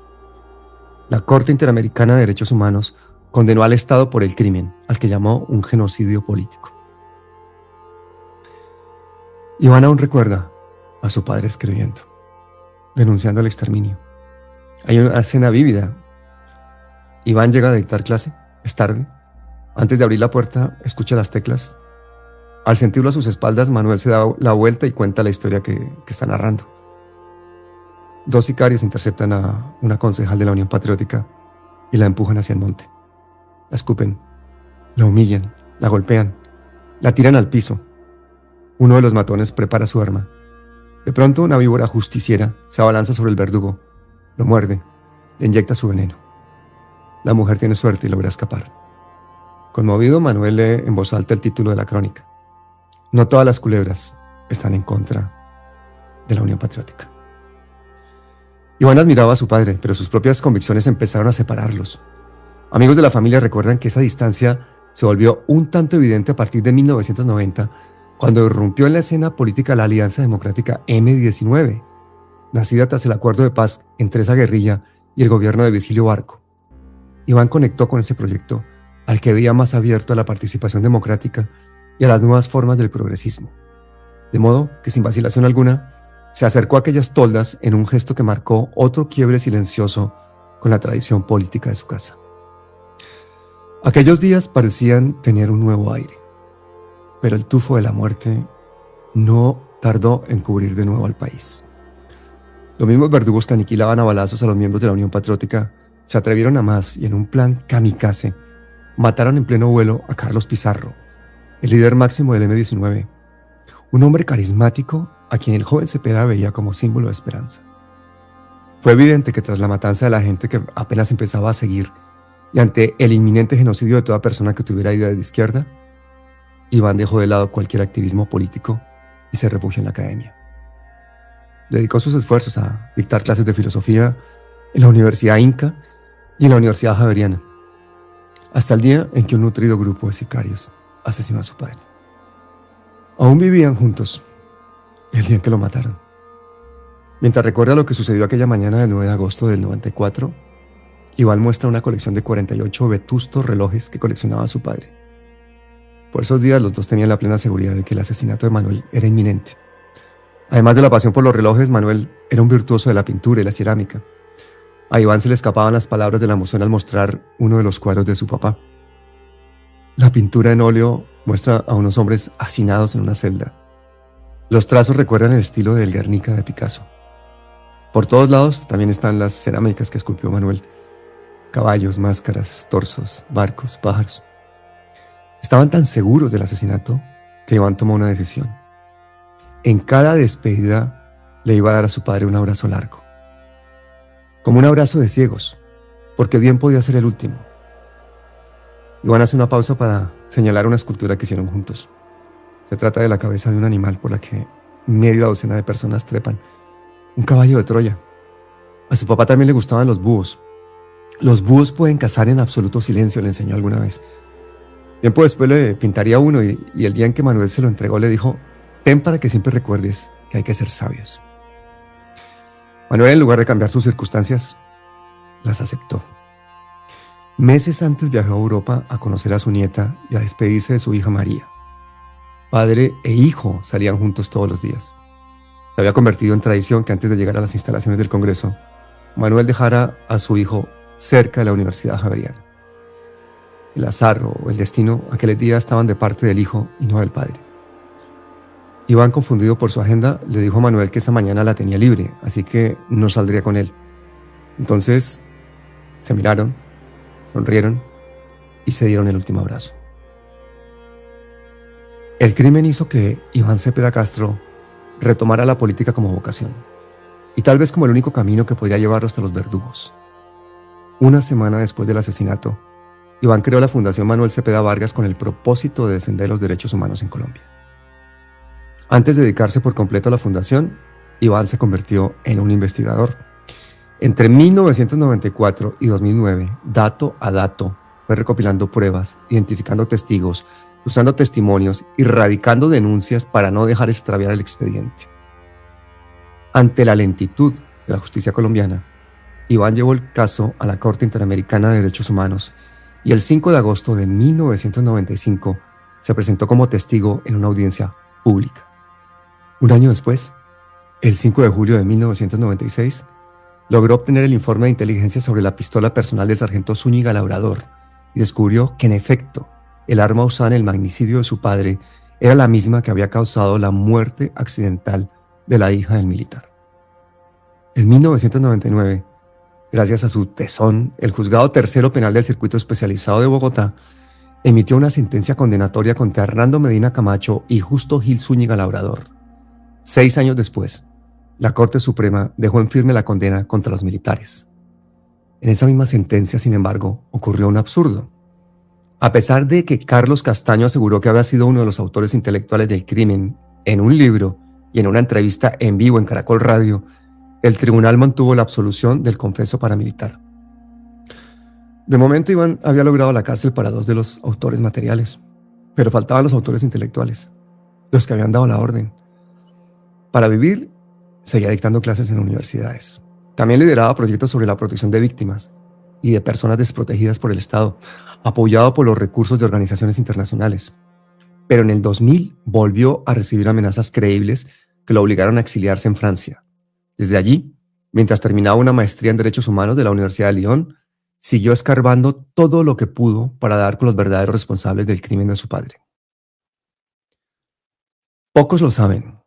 La Corte Interamericana de Derechos Humanos condenó al Estado por el crimen, al que llamó un genocidio político. Iván aún recuerda a su padre escribiendo, denunciando el exterminio. Hay una escena vívida. Iván llega a dictar clase, es tarde. Antes de abrir la puerta, escucha las teclas. Al sentirlo a sus espaldas, Manuel se da la vuelta y cuenta la historia que está narrando. 2 sicarios interceptan a una concejal de la Unión Patriótica y la empujan hacia el monte. La escupen, la humillan, la golpean, la tiran al piso. Uno de los matones prepara su arma. De pronto, una víbora justiciera se abalanza sobre el verdugo, lo muerde, le inyecta su veneno. La mujer tiene suerte y logra escapar. Conmovido, Manuel lee en voz alta el título de la crónica. No todas las culebras están en contra de la Unión Patriótica. Iván admiraba a su padre, pero sus propias convicciones empezaron a separarlos. Amigos de la familia recuerdan que esa distancia se volvió un tanto evidente a partir de 1990, cuando irrumpió en la escena política la Alianza Democrática M-19, nacida tras el acuerdo de paz entre esa guerrilla y el gobierno de Virgilio Barco. Iván conectó con ese proyecto, al que veía más abierto a la participación democrática y a las nuevas formas del progresismo. De modo que, sin vacilación alguna, se acercó a aquellas toldas en un gesto que marcó otro quiebre silencioso con la tradición política de su casa. Aquellos días parecían tener un nuevo aire, pero el tufo de la muerte no tardó en cubrir de nuevo al país. Los mismos verdugos que aniquilaban a balazos a los miembros de la Unión Patriótica se atrevieron a más y en un plan kamikaze mataron en pleno vuelo a Carlos Pizarro, el líder máximo del M-19, un hombre carismático a quien el joven Cepeda veía como símbolo de esperanza. Fue evidente que tras la matanza de la gente que apenas empezaba a seguir y ante el inminente genocidio de toda persona que tuviera ideas de izquierda, Iván dejó de lado cualquier activismo político y se refugió en la academia. Dedicó sus esfuerzos a dictar clases de filosofía en la Universidad Inca y en la Universidad Javeriana, hasta el día en que un nutrido grupo de sicarios asesinó a su padre. Aún vivían juntos el día en que lo mataron. Mientras recuerda lo que sucedió aquella mañana del 9 de agosto del 94, Iván muestra una colección de 48 vetustos relojes que coleccionaba su padre. Por esos días los dos tenían la plena seguridad de que el asesinato de Manuel era inminente. Además de la pasión por los relojes, Manuel era un virtuoso de la pintura y la cerámica. A Iván se le escapaban las palabras de la emoción al mostrar uno de los cuadros de su papá. La pintura en óleo muestra a unos hombres hacinados en una celda. Los trazos recuerdan el estilo del Guernica de Picasso. Por todos lados también están las cerámicas que esculpió Manuel. Caballos, máscaras, torsos, barcos, pájaros. Estaban tan seguros del asesinato que Iván tomó una decisión. En cada despedida le iba a dar a su padre un abrazo largo. Como un abrazo de ciegos, porque bien podía ser el último. Iván hace una pausa para señalar una escultura que hicieron juntos. Se trata de la cabeza de un animal por la que media docena de personas trepan. Un caballo de Troya. A su papá también le gustaban los búhos. Los búhos pueden cazar en absoluto silencio, le enseñó alguna vez. Tiempo después le pintaría uno y el día en que Manuel se lo entregó le dijo: ten para que siempre recuerdes que hay que ser sabios. Manuel, en lugar de cambiar sus circunstancias, las aceptó. Meses antes viajó a Europa a conocer a su nieta y a despedirse de su hija María. Padre e hijo salían juntos todos los días. Se había convertido en tradición que antes de llegar a las instalaciones del Congreso, Manuel dejara a su hijo cerca de la Universidad Javeriana. El azar o el destino aquel día estaban de parte del hijo y no del padre. Iván, confundido por su agenda, le dijo a Manuel que esa mañana la tenía libre, así que no saldría con él. Entonces se miraron, sonrieron y se dieron el último abrazo. El crimen hizo que Iván Cepeda Castro retomara la política como vocación, y tal vez como el único camino que podría llevarlo hasta los verdugos. Una semana después del asesinato, Iván creó la Fundación Manuel Cepeda Vargas con el propósito de defender los derechos humanos en Colombia. Antes de dedicarse por completo a la fundación, Iván se convirtió en un investigador. Entre 1994 y 2009, dato a dato, fue recopilando pruebas, identificando testigos, usando testimonios y radicando denuncias para no dejar extraviar el expediente. Ante la lentitud de la justicia colombiana, Iván llevó el caso a la Corte Interamericana de Derechos Humanos y el 5 de agosto de 1995 se presentó como testigo en una audiencia pública. Un año después, el 5 de julio de 1996, logró obtener el informe de inteligencia sobre la pistola personal del sargento Zúñiga Labrador y descubrió que, en efecto, el arma usada en el magnicidio de su padre era la misma que había causado la muerte accidental de la hija del militar. En 1999, gracias a su tesón, el Juzgado Tercero Penal del Circuito Especializado de Bogotá emitió una sentencia condenatoria contra Hernando Medina Camacho y Justo Gil Zúñiga Labrador. 6 años después, la Corte Suprema dejó en firme la condena contra los militares. En esa misma sentencia, sin embargo, ocurrió un absurdo. A pesar de que Carlos Castaño aseguró que había sido uno de los autores intelectuales del crimen en un libro y en una entrevista en vivo en Caracol Radio, el tribunal mantuvo la absolución del confeso paramilitar. De momento, Iván había logrado la cárcel para 2 de los autores materiales, pero faltaban los autores intelectuales, los que habían dado la orden. Para vivir, seguía dictando clases en universidades. También lideraba proyectos sobre la protección de víctimas y de personas desprotegidas por el Estado, apoyado por los recursos de organizaciones internacionales. Pero en el 2000 volvió a recibir amenazas creíbles que lo obligaron a exiliarse en Francia. Desde allí, mientras terminaba una maestría en Derechos Humanos de la Universidad de Lyon, siguió escarbando todo lo que pudo para dar con los verdaderos responsables del crimen de su padre. Pocos lo saben,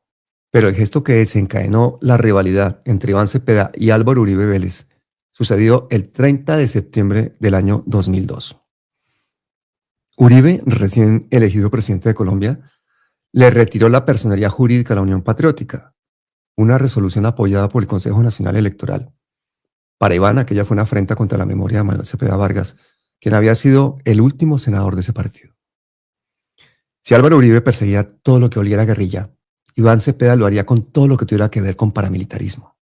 pero el gesto que desencadenó la rivalidad entre Iván Cepeda y Álvaro Uribe Vélez sucedió el 30 de septiembre del año 2002. Uribe, recién elegido presidente de Colombia, le retiró la personería jurídica a la Unión Patriótica, una resolución apoyada por el Consejo Nacional Electoral. Para Iván, aquella fue una afrenta contra la memoria de Manuel Cepeda Vargas, quien había sido el último senador de ese partido. Si Álvaro Uribe perseguía todo lo que oliera a guerrilla, Iván Cepeda lo haría con todo lo que tuviera que ver con paramilitarismo.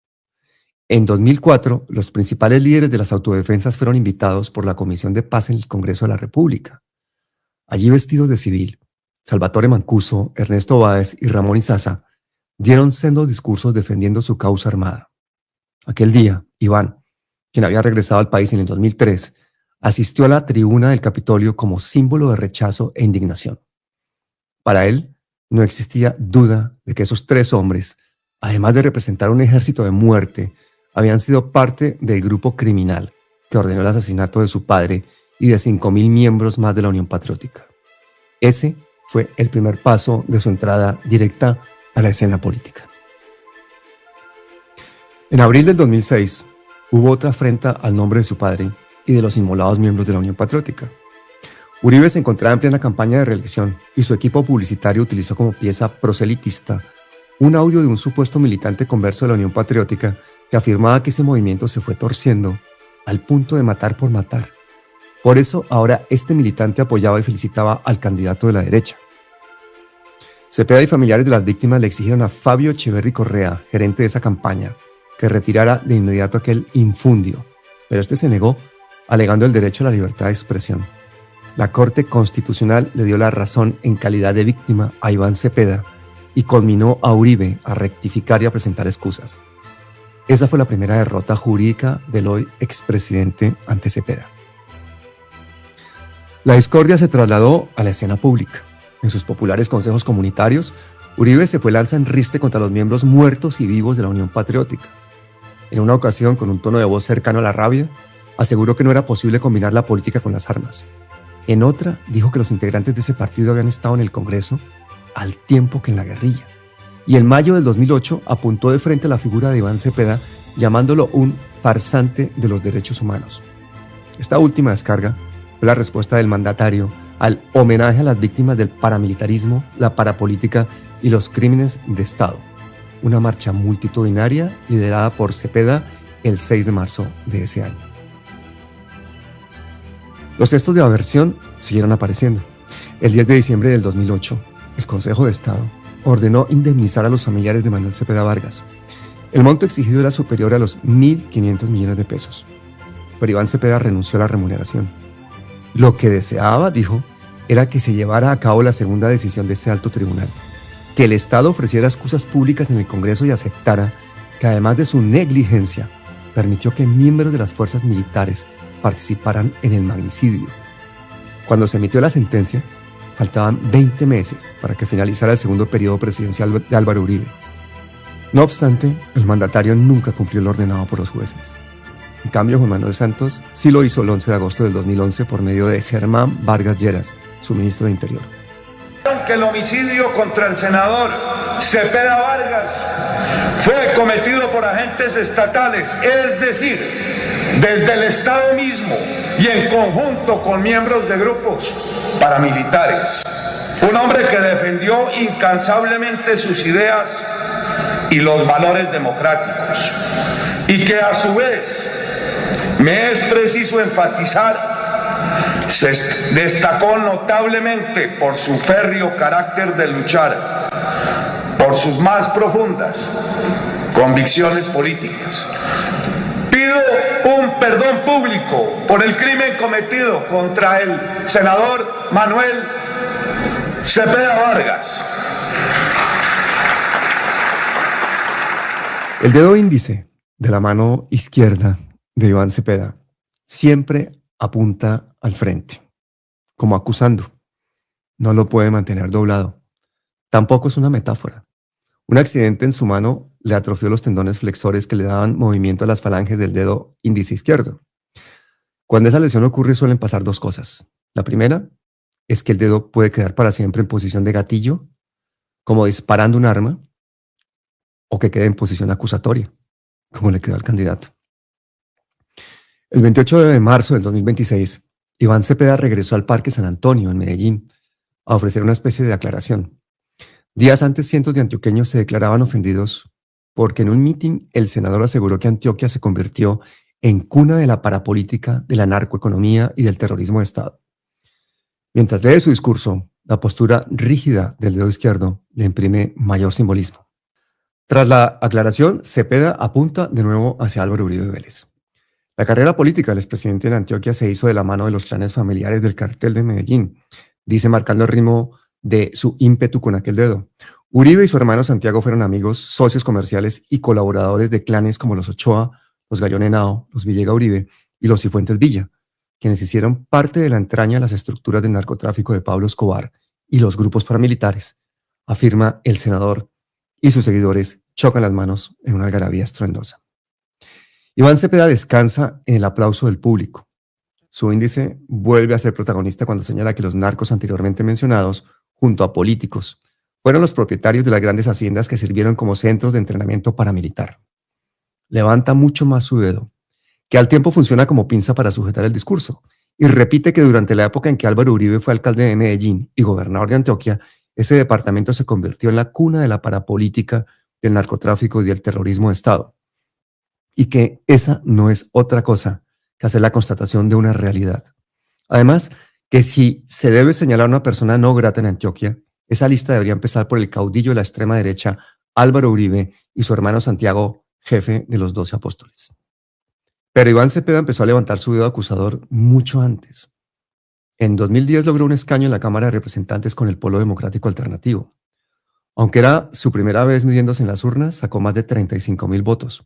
En 2004, los principales líderes de las autodefensas fueron invitados por la Comisión de Paz en el Congreso de la República. Allí, vestidos de civil, Salvatore Mancuso, Ernesto Báez y Ramón Izaza dieron sendos discursos defendiendo su causa armada. Aquel día, Iván, quien había regresado al país en el 2003, asistió a la tribuna del Capitolio como símbolo de rechazo e indignación. Para él, no existía duda de que esos 3 hombres, además de representar un ejército de muerte, habían sido parte del grupo criminal que ordenó el asesinato de su padre y de 5.000 miembros más de la Unión Patriótica. Ese fue el primer paso de su entrada directa a la escena política. En abril del 2006, hubo otra afrenta al nombre de su padre y de los inmolados miembros de la Unión Patriótica. Uribe se encontraba en plena campaña de reelección y su equipo publicitario utilizó como pieza proselitista un audio de un supuesto militante converso de la Unión Patriótica que afirmaba que ese movimiento se fue torciendo al punto de matar por matar. Por eso ahora este militante apoyaba y felicitaba al candidato de la derecha. Cepeda y familiares de las víctimas le exigieron a Fabio Echeverry Correa, gerente de esa campaña, que retirara de inmediato aquel infundio, pero este se negó, alegando el derecho a la libertad de expresión. La Corte Constitucional le dio la razón en calidad de víctima a Iván Cepeda y conminó a Uribe a rectificar y a presentar excusas. Esa fue la primera derrota jurídica del hoy expresidente ante Cepeda. La discordia se trasladó a la escena pública. En sus populares consejos comunitarios, Uribe se fue lanza en riste contra los miembros muertos y vivos de la Unión Patriótica. En una ocasión, con un tono de voz cercano a la rabia, aseguró que no era posible combinar la política con las armas. En otra, dijo que los integrantes de ese partido habían estado en el Congreso al tiempo que en la guerrilla. Y en mayo del 2008 apuntó de frente a la figura de Iván Cepeda, llamándolo un farsante de los derechos humanos. Esta última descarga fue la respuesta del mandatario al homenaje a las víctimas del paramilitarismo, la parapolítica y los crímenes de Estado. Una marcha multitudinaria liderada por Cepeda el 6 de marzo de ese año. Los gestos de aversión siguieron apareciendo. El 10 de diciembre del 2008, el Consejo de Estado ordenó indemnizar a los familiares de Manuel Cepeda Vargas. El monto exigido era superior a los 1.500 millones de pesos, pero Iván Cepeda renunció a la remuneración. Lo que deseaba, dijo, era que se llevara a cabo la segunda decisión de este alto tribunal, que el Estado ofreciera excusas públicas en el Congreso y aceptara que, además de su negligencia, permitió que miembros de las fuerzas militares participaran en el magnicidio. Cuando se emitió la sentencia, faltaban 20 meses para que finalizara el segundo periodo presidencial de Álvaro Uribe. No obstante, el mandatario nunca cumplió lo ordenado por los jueces. En cambio, Juan Manuel Santos sí lo hizo el 11 de agosto del 2011 por medio de Germán Vargas Lleras, su ministro de Interior. Que el homicidio contra el senador Cepeda Vargas fue cometido por agentes estatales, es decir, desde el Estado mismo y en conjunto con miembros de grupos paramilitares. Un hombre que defendió incansablemente sus ideas y los valores democráticos, y que a su vez, me es preciso enfatizar, se destacó notablemente por su férreo carácter de luchar por sus más profundas convicciones políticas. Pido un perdón público por el crimen cometido contra el senador Manuel Cepeda Vargas. El dedo índice de la mano izquierda de Iván Cepeda siempre apunta al frente, como acusando. No lo puede mantener doblado. Tampoco es una metáfora. Un accidente en su mano le atrofió los tendones flexores que le daban movimiento a las falanges del dedo índice izquierdo. Cuando esa lesión ocurre suelen pasar dos cosas. La primera es que el dedo puede quedar para siempre en posición de gatillo, como disparando un arma, o que quede en posición acusatoria, como le quedó al candidato. El 28 de marzo del 2026, Iván Cepeda regresó al Parque San Antonio, en Medellín, a ofrecer una especie de aclaración. Días antes, cientos de antioqueños se declaraban ofendidos porque en un mitin el senador aseguró que Antioquia se convirtió en cuna de la parapolítica, de la narcoeconomía y del terrorismo de Estado. Mientras lee su discurso, la postura rígida del dedo izquierdo le imprime mayor simbolismo. Tras la aclaración, Cepeda apunta de nuevo hacia Álvaro Uribe Vélez. La carrera política del expresidente en Antioquia se hizo de la mano de los clanes familiares del cartel de Medellín, dice marcando el ritmo de su ímpetu con aquel dedo. Uribe y su hermano Santiago fueron amigos, socios comerciales y colaboradores de clanes como los Ochoa, los Gallón Henao, los Villega Uribe y los Cifuentes Villa, quienes hicieron parte de la entraña de las estructuras del narcotráfico de Pablo Escobar y los grupos paramilitares, afirma el senador, y sus seguidores chocan las manos en una algarabía estruendosa. Iván Cepeda descansa en el aplauso del público. Su índice vuelve a ser protagonista cuando señala que los narcos anteriormente mencionados, junto a políticos, fueron los propietarios de las grandes haciendas que sirvieron como centros de entrenamiento paramilitar. Levanta mucho más su dedo, que al tiempo funciona como pinza para sujetar el discurso, y repite que durante la época en que Álvaro Uribe fue alcalde de Medellín y gobernador de Antioquia, ese departamento se convirtió en la cuna de la parapolítica, del narcotráfico y del terrorismo de Estado. Y que esa no es otra cosa que hacer la constatación de una realidad. Además, que si se debe señalar a una persona no grata en Antioquia, esa lista debería empezar por el caudillo de la extrema derecha, Álvaro Uribe, y su hermano Santiago, jefe de los 12 apóstoles. Pero Iván Cepeda empezó a levantar su dedo acusador mucho antes. En 2010 logró un escaño en la Cámara de Representantes con el Polo Democrático Alternativo. Aunque era su primera vez midiéndose en las urnas, sacó más de 35,000 votos.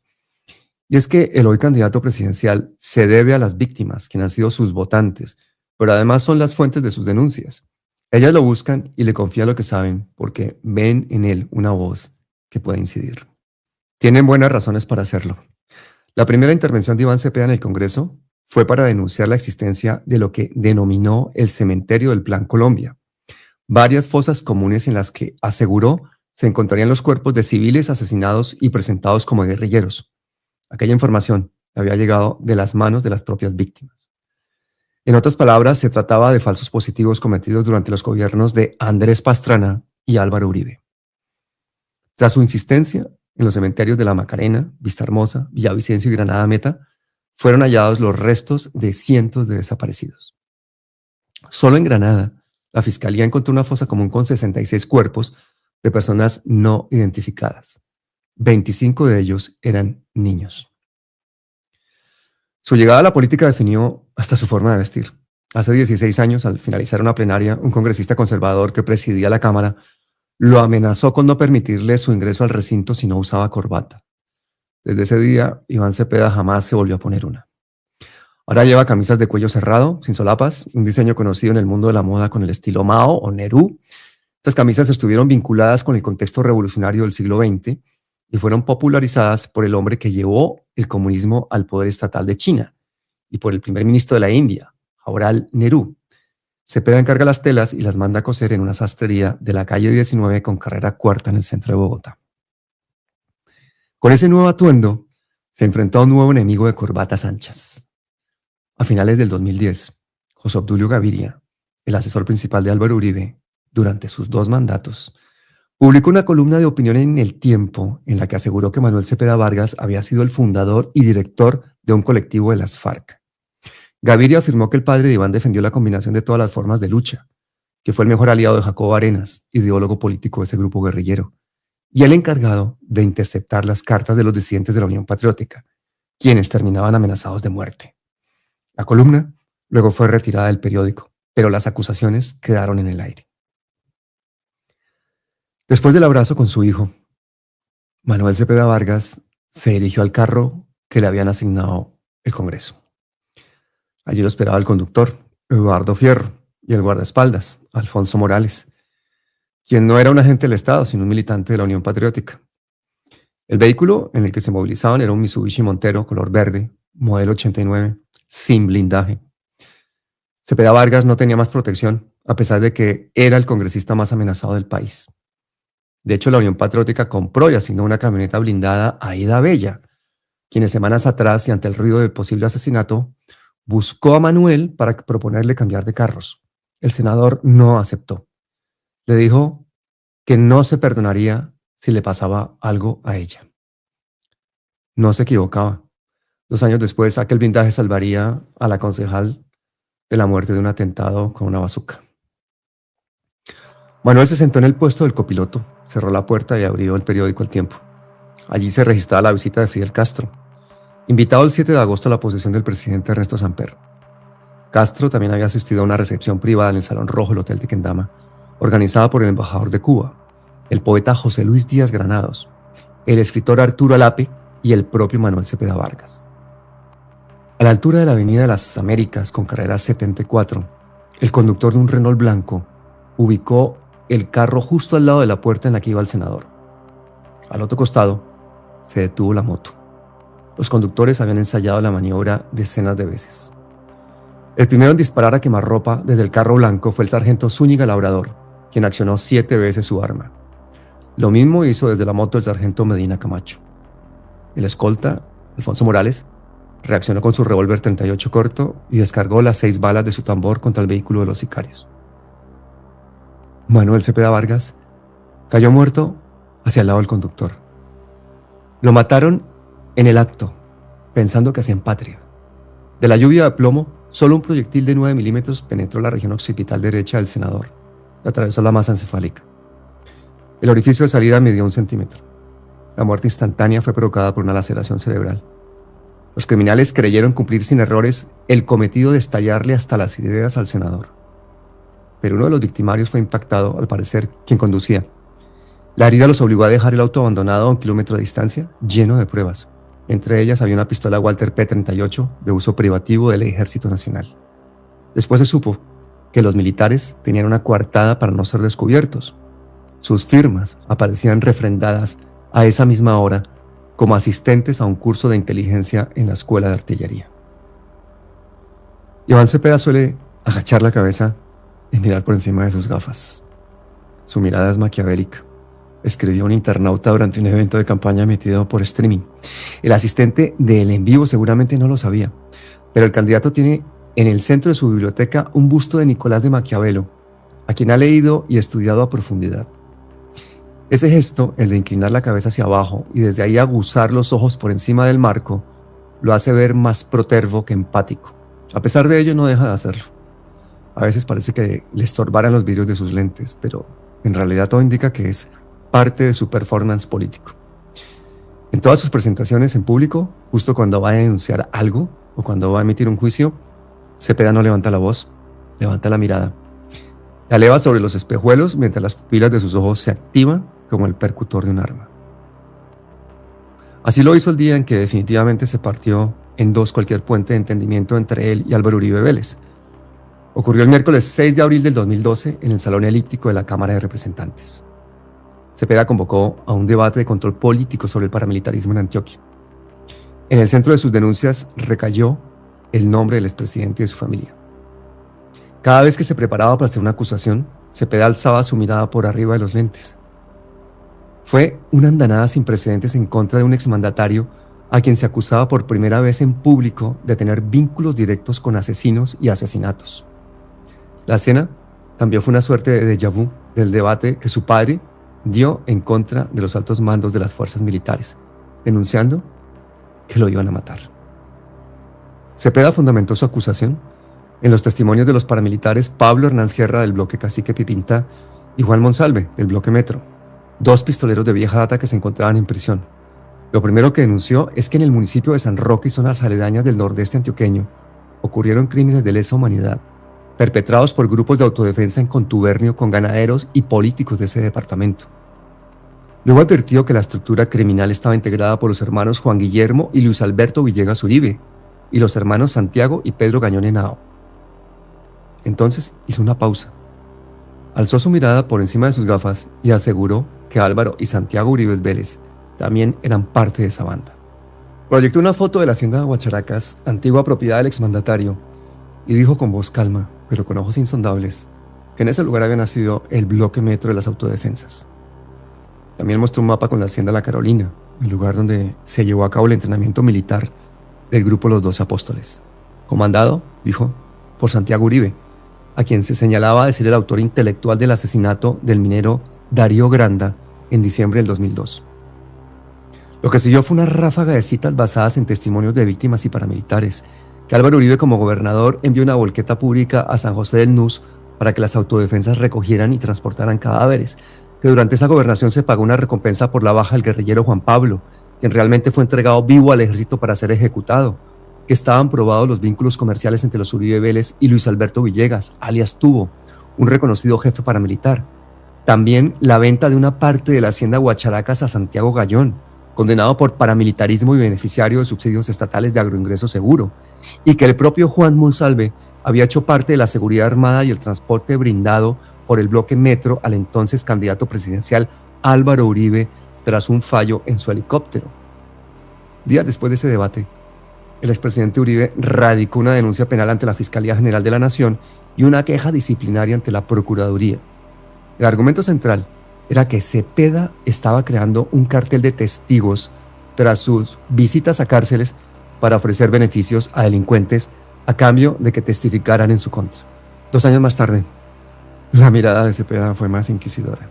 Y es que el hoy candidato presidencial se debe a las víctimas, quienes han sido sus votantes, pero además son las fuentes de sus denuncias. Ellas lo buscan y le confían lo que saben porque ven en él una voz que puede incidir. Tienen buenas razones para hacerlo. La primera intervención de Iván Cepeda en el Congreso fue para denunciar la existencia de lo que denominó el cementerio del Plan Colombia, varias fosas comunes en las que, aseguró, se encontrarían los cuerpos de civiles asesinados y presentados como guerrilleros. Aquella información había llegado de las manos de las propias víctimas. En otras palabras, se trataba de falsos positivos cometidos durante los gobiernos de Andrés Pastrana y Álvaro Uribe. Tras su insistencia, en los cementerios de La Macarena, Vista Hermosa, Villavicencio y Granada Meta, fueron hallados los restos de cientos de desaparecidos. Solo en Granada, la Fiscalía encontró una fosa común con 66 cuerpos de personas no identificadas. 25 de ellos eran niños. Su llegada a la política definió hasta su forma de vestir. Hace 16 años, al finalizar una plenaria, un congresista conservador que presidía la Cámara lo amenazó con no permitirle su ingreso al recinto si no usaba corbata. Desde ese día, Iván Cepeda jamás se volvió a poner una. Ahora lleva camisas de cuello cerrado, sin solapas, un diseño conocido en el mundo de la moda con el estilo Mao o Nehru. Estas camisas estuvieron vinculadas con el contexto revolucionario del siglo XX y fueron popularizadas por el hombre que llevó el comunismo al poder estatal de China y por el primer ministro de la India, Jawaharlal Nehru. Cepeda encarga las telas y las manda a coser en una sastrería de la calle 19 con carrera cuarta en el centro de Bogotá. Con ese nuevo atuendo, se enfrentó a un nuevo enemigo de corbatas anchas. A finales del 2010, José Obdulio Gaviria, el asesor principal de Álvaro Uribe, durante sus 2 mandatos, publicó una columna de opinión en El Tiempo en la que aseguró que Manuel Cepeda Vargas había sido el fundador y director de un colectivo de las FARC. Gaviria afirmó que el padre de Iván defendió la combinación de todas las formas de lucha, que fue el mejor aliado de Jacobo Arenas, ideólogo político de ese grupo guerrillero, y el encargado de interceptar las cartas de los disidentes de la Unión Patriótica, quienes terminaban amenazados de muerte. La columna luego fue retirada del periódico, pero las acusaciones quedaron en el aire. Después del abrazo con su hijo, Manuel Cepeda Vargas se dirigió al carro que le habían asignado el Congreso. Allí lo esperaba el conductor, Eduardo Fierro, y el guardaespaldas, Alfonso Morales, quien no era un agente del Estado, sino un militante de la Unión Patriótica. El vehículo en el que se movilizaban era un Mitsubishi Montero color verde, modelo 89, sin blindaje. Cepeda Vargas no tenía más protección, a pesar de que era el congresista más amenazado del país. De hecho, la Unión Patriótica compró y asignó una camioneta blindada a Ida Bella, quienes semanas atrás y ante el ruido del posible asesinato, buscó a Manuel para proponerle cambiar de carros. El senador no aceptó. Le dijo que no se perdonaría si le pasaba algo a ella. No se equivocaba. 2 años después, aquel blindaje salvaría a la concejal de la muerte de un atentado con una bazuca. Manuel se sentó en el puesto del copiloto, cerró la puerta y abrió el periódico El Tiempo. Allí se registraba la visita de Fidel Castro, invitado el 7 de agosto a la posesión del presidente Ernesto Samper. Castro también había asistido a una recepción privada en el Salón Rojo del Hotel Tequendama, organizada por el embajador de Cuba, el poeta José Luis Díaz Granados, el escritor Arturo Alape y el propio Manuel Cepeda Vargas. A la altura de la Avenida de las Américas, con carrera 74, el conductor de un Renault blanco ubicó el carro justo al lado de la puerta en la que iba el senador. Al otro costado se detuvo la moto. Los conductores habían ensayado la maniobra decenas de veces. El primero en disparar a quemarropa desde el carro blanco fue el sargento Zúñiga Labrador, quien accionó 7 veces su arma. Lo mismo hizo desde la moto el sargento Medina Camacho. El escolta, Alfonso Morales, reaccionó con su revólver 38 corto y descargó las 6 balas de su tambor contra el vehículo de los sicarios. Manuel Cepeda Vargas cayó muerto hacia el lado del conductor. Lo mataron en el acto, pensando que hacían patria. De la lluvia de plomo, solo un proyectil de 9 milímetros penetró la región occipital derecha del senador y atravesó la masa encefálica. El orificio de salida midió 1 centímetro. La muerte instantánea fue provocada por una laceración cerebral. Los criminales creyeron cumplir sin errores el cometido de estallarle hasta las ideas al senador. Pero uno de los victimarios fue impactado, al parecer, quien conducía. La herida los obligó a dejar el auto abandonado a 1 kilómetro de distancia, lleno de pruebas. Entre ellas había una pistola Walter P-38 de uso privativo del Ejército Nacional. Después se supo que los militares tenían una coartada para no ser descubiertos. Sus firmas aparecían refrendadas a esa misma hora como asistentes a un curso de inteligencia en la escuela de artillería. Iván Cepeda suele agachar la cabeza y mirar por encima de sus gafas. Su mirada es maquiavélica, escribió un internauta durante un evento de campaña emitido por streaming. El asistente del en vivo seguramente no lo sabía, pero el candidato tiene en el centro de su biblioteca un busto de Nicolás de Maquiavelo, a quien ha leído y estudiado a profundidad. Ese gesto, el de inclinar la cabeza hacia abajo y desde ahí aguzar los ojos por encima del marco, lo hace ver más protervo que empático. A pesar de ello, no deja de hacerlo. A veces parece que le estorbaran los vidrios de sus lentes, pero en realidad todo indica que es parte de su performance político. En todas sus presentaciones en público, justo cuando va a denunciar algo o cuando va a emitir un juicio, Cepeda no levanta la voz, levanta la mirada. La eleva sobre los espejuelos mientras las pupilas de sus ojos se activan como el percutor de un arma. Así lo hizo el día en que definitivamente se partió en dos cualquier puente de entendimiento entre él y Álvaro Uribe Vélez. Ocurrió el miércoles 6 de abril del 2012 en el Salón Elíptico de la Cámara de Representantes. Cepeda convocó a un debate de control político sobre el paramilitarismo en Antioquia. En el centro de sus denuncias recayó el nombre del expresidente y de su familia. Cada vez que se preparaba para hacer una acusación, Cepeda alzaba su mirada por arriba de los lentes. Fue una andanada sin precedentes en contra de un exmandatario a quien se acusaba por primera vez en público de tener vínculos directos con asesinos y asesinatos. La escena también fue una suerte de déjà vu del debate que su padre dio en contra de los altos mandos de las fuerzas militares, denunciando que lo iban a matar. Cepeda fundamentó su acusación en los testimonios de los paramilitares Pablo Hernán Sierra del bloque Cacique Pipinta y Juan Monsalve del bloque Metro, dos pistoleros de vieja data que se encontraban en prisión. Lo primero que denunció es que en el municipio de San Roque y zonas aledañas del nordeste antioqueño ocurrieron crímenes de lesa humanidad, perpetrados por grupos de autodefensa en contubernio con ganaderos y políticos de ese departamento. Luego advirtió que la estructura criminal estaba integrada por los hermanos Juan Guillermo y Luis Alberto Villegas Uribe y los hermanos Santiago y Pedro Gañón Henao. Entonces hizo una pausa. Alzó su mirada por encima de sus gafas y aseguró que Álvaro y Santiago Uribe Vélez también eran parte de esa banda. Proyectó una foto de la hacienda de Guacharacas, antigua propiedad del exmandatario, y dijo con voz calma, pero con ojos insondables, que en ese lugar había nacido el bloque Metro de las autodefensas. También mostró un mapa con la hacienda La Carolina, el lugar donde se llevó a cabo el entrenamiento militar del grupo Los 12 Apóstoles, comandado, dijo, por Santiago Uribe, a quien se señalaba de ser el autor intelectual del asesinato del minero Darío Granda en diciembre del 2002. Lo que siguió fue una ráfaga de citas basadas en testimonios de víctimas y paramilitares, que Álvaro Uribe como gobernador envió una volqueta pública a San José del Nus para que las autodefensas recogieran y transportaran cadáveres, que durante esa gobernación se pagó una recompensa por la baja del guerrillero Juan Pablo, quien realmente fue entregado vivo al ejército para ser ejecutado, que estaban probados los vínculos comerciales entre los Uribe Vélez y Luis Alberto Villegas, alias Tubo, un reconocido jefe paramilitar. También la venta de una parte de la hacienda Guacharacas a Santiago Gallón, condenado por paramilitarismo y beneficiario de subsidios estatales de agroingreso seguro, y que el propio Juan Monsalve había hecho parte de la seguridad armada y el transporte brindado por el bloque Metro al entonces candidato presidencial Álvaro Uribe tras un fallo en su helicóptero. Días después de ese debate, el expresidente Uribe radicó una denuncia penal ante la Fiscalía General de la Nación y una queja disciplinaria ante la Procuraduría. El argumento central era que Cepeda estaba creando un cartel de testigos tras sus visitas a cárceles para ofrecer beneficios a delincuentes a cambio de que testificaran en su contra. 2 años más tarde, la mirada de Cepeda fue más inquisidora.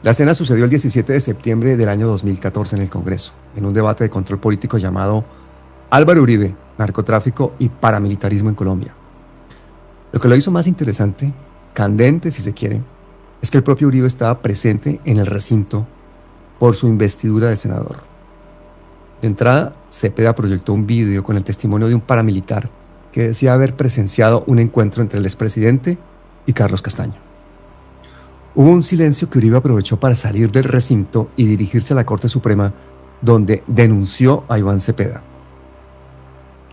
La escena sucedió el 17 de septiembre del año 2014 en el Congreso, en un debate de control político llamado Álvaro Uribe, narcotráfico y paramilitarismo en Colombia. Lo que lo hizo más interesante, candente si se quiere, es que el propio Uribe estaba presente en el recinto por su investidura de senador. De entrada, Cepeda proyectó un video con el testimonio de un paramilitar que decía haber presenciado un encuentro entre el expresidente y Carlos Castaño. Hubo un silencio que Uribe aprovechó para salir del recinto y dirigirse a la Corte Suprema, donde denunció a Iván Cepeda.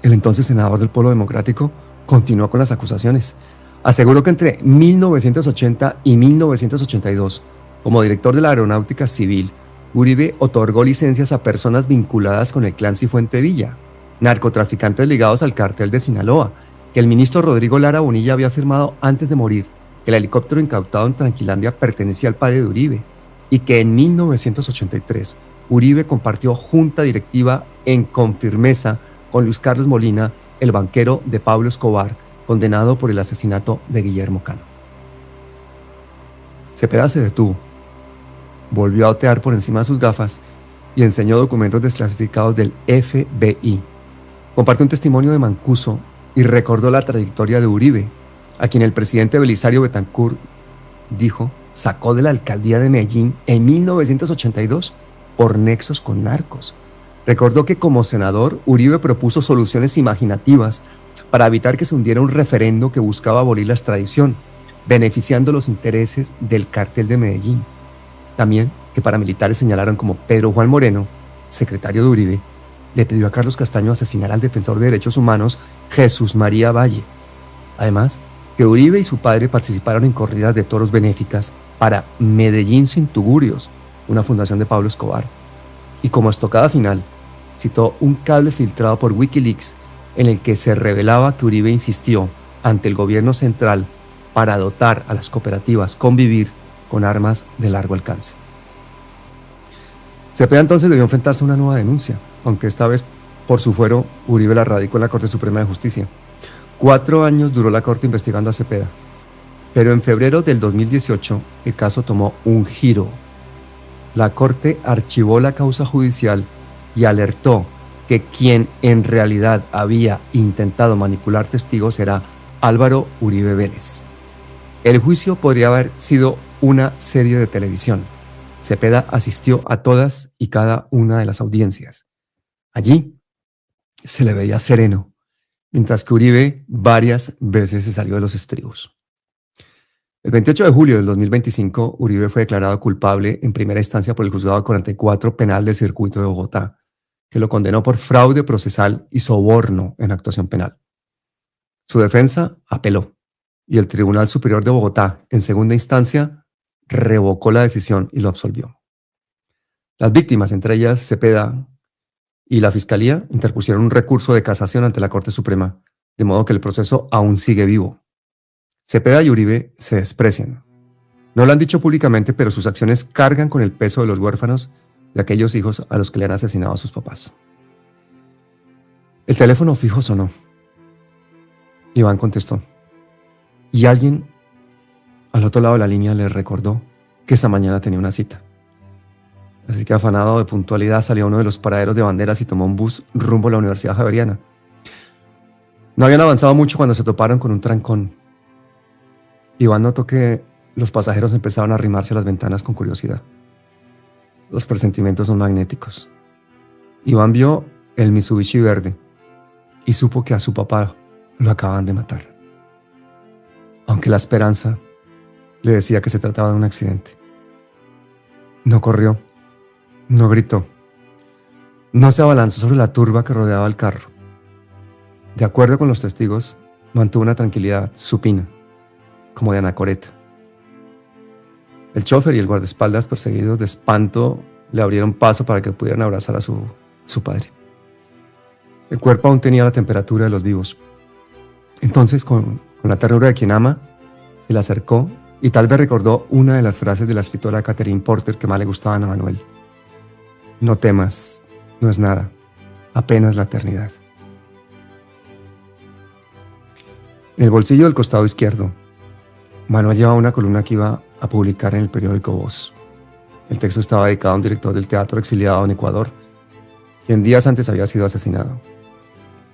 El entonces senador del Polo Democrático continuó con las acusaciones, Aseguró que entre 1980 y 1982, como director de la Aeronáutica Civil, Uribe otorgó licencias a personas vinculadas con el clan Cifuentevilla, narcotraficantes ligados al cártel de Sinaloa, que el ministro Rodrigo Lara Bonilla había afirmado antes de morir que el helicóptero incautado en Tranquilandia pertenecía al padre de Uribe, y que en 1983 Uribe compartió junta directiva con firmeza con Luis Carlos Molina, el banquero de Pablo Escobar, condenado por el asesinato de Guillermo Cano. Cepeda se detuvo, volvió a otear por encima de sus gafas y enseñó documentos desclasificados del FBI. Compartió un testimonio de Mancuso y recordó la trayectoria de Uribe, a quien el presidente Belisario Betancur dijo sacó de la alcaldía de Medellín en 1982 por nexos con narcos. Recordó que como senador, Uribe propuso soluciones imaginativas para evitar que se hundiera un referendo que buscaba abolir la extradición, beneficiando los intereses del cártel de Medellín. También que paramilitares señalaron como Pedro Juan Moreno, secretario de Uribe, le pidió a Carlos Castaño asesinar al defensor de derechos humanos Jesús María Valle. Además, que Uribe y su padre participaron en corridas de toros benéficas para Medellín Sin Tugurios, una fundación de Pablo Escobar. Y como estocada final, citó un cable filtrado por Wikileaks en el que se revelaba que Uribe insistió ante el gobierno central para dotar a las cooperativas Convivir con armas de largo alcance. Cepeda entonces debió enfrentarse a una nueva denuncia, aunque esta vez por su fuero Uribe la radicó en la Corte Suprema de Justicia. 4 años duró la Corte investigando a Cepeda, pero en febrero del 2018 el caso tomó un giro. La Corte archivó la causa judicial y alertó que quien en realidad había intentado manipular testigos era Álvaro Uribe Vélez. El juicio podría haber sido una serie de televisión. Cepeda asistió a todas y cada una de las audiencias. Allí se le veía sereno, mientras que Uribe varias veces se salió de los estribos. El 28 de julio del 2025, Uribe fue declarado culpable en primera instancia por el Juzgado 44 Penal del Circuito de Bogotá, que lo condenó por fraude procesal y soborno en actuación penal. Su defensa apeló, y el Tribunal Superior de Bogotá, en segunda instancia, revocó la decisión y lo absolvió. Las víctimas, entre ellas Cepeda y la Fiscalía, interpusieron un recurso de casación ante la Corte Suprema, de modo que el proceso aún sigue vivo. Cepeda y Uribe se desprecian. No lo han dicho públicamente, pero sus acciones cargan con el peso de los huérfanos de aquellos hijos a los que le han asesinado a sus papás. El teléfono fijo sonó. Iván contestó. Y alguien al otro lado de la línea le recordó que esa mañana tenía una cita. Así que afanado de puntualidad salió a uno de los paraderos de banderas y tomó un bus rumbo a la Universidad Javeriana. No habían avanzado mucho cuando se toparon con un trancón. Iván notó que los pasajeros empezaron a arrimarse a las ventanas con curiosidad. Los presentimientos son magnéticos. Iván vio el Mitsubishi verde y supo que a su papá lo acaban de matar. Aunque la esperanza le decía que se trataba de un accidente. No corrió, no gritó, no se abalanzó sobre la turba que rodeaba el carro. De acuerdo con los testigos, mantuvo una tranquilidad supina, como de anacoreta. El chofer y el guardaespaldas, perseguidos de espanto, le abrieron paso para que pudieran abrazar a su padre. El cuerpo aún tenía la temperatura de los vivos. Entonces, con la ternura de quien ama, se le acercó y tal vez recordó una de las frases de la escritora Catherine Porter que más le gustaban a Manuel. No temas, no es nada, apenas la eternidad. En el bolsillo del costado izquierdo, Manuel llevaba una columna que iba a publicar en el periódico Voz. El texto estaba dedicado a un director del teatro exiliado en Ecuador, quien días antes había sido asesinado.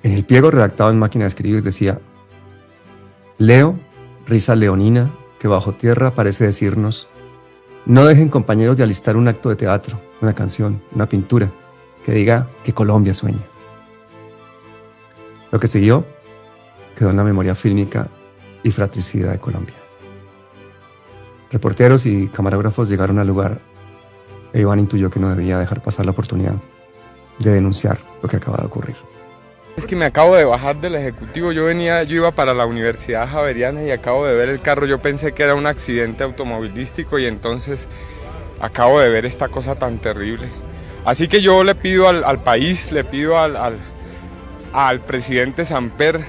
En el pliego redactado en máquina de escribir decía: Leo, risa leonina, que bajo tierra parece decirnos: no dejen, compañeros, de alistar un acto de teatro, una canción, una pintura, que diga que Colombia sueña. Lo que siguió quedó en la memoria fílmica y fratricida de Colombia. Reporteros y camarógrafos llegaron al lugar e Iván intuyó que no debía dejar pasar la oportunidad de denunciar lo que acaba de ocurrir. Es que me acabo de bajar del ejecutivo, yo iba para la Universidad Javeriana y acabo de ver el carro, yo pensé que era un accidente automovilístico y entonces acabo de ver esta cosa tan terrible. Así que yo le pido al país, le pido al presidente Samper,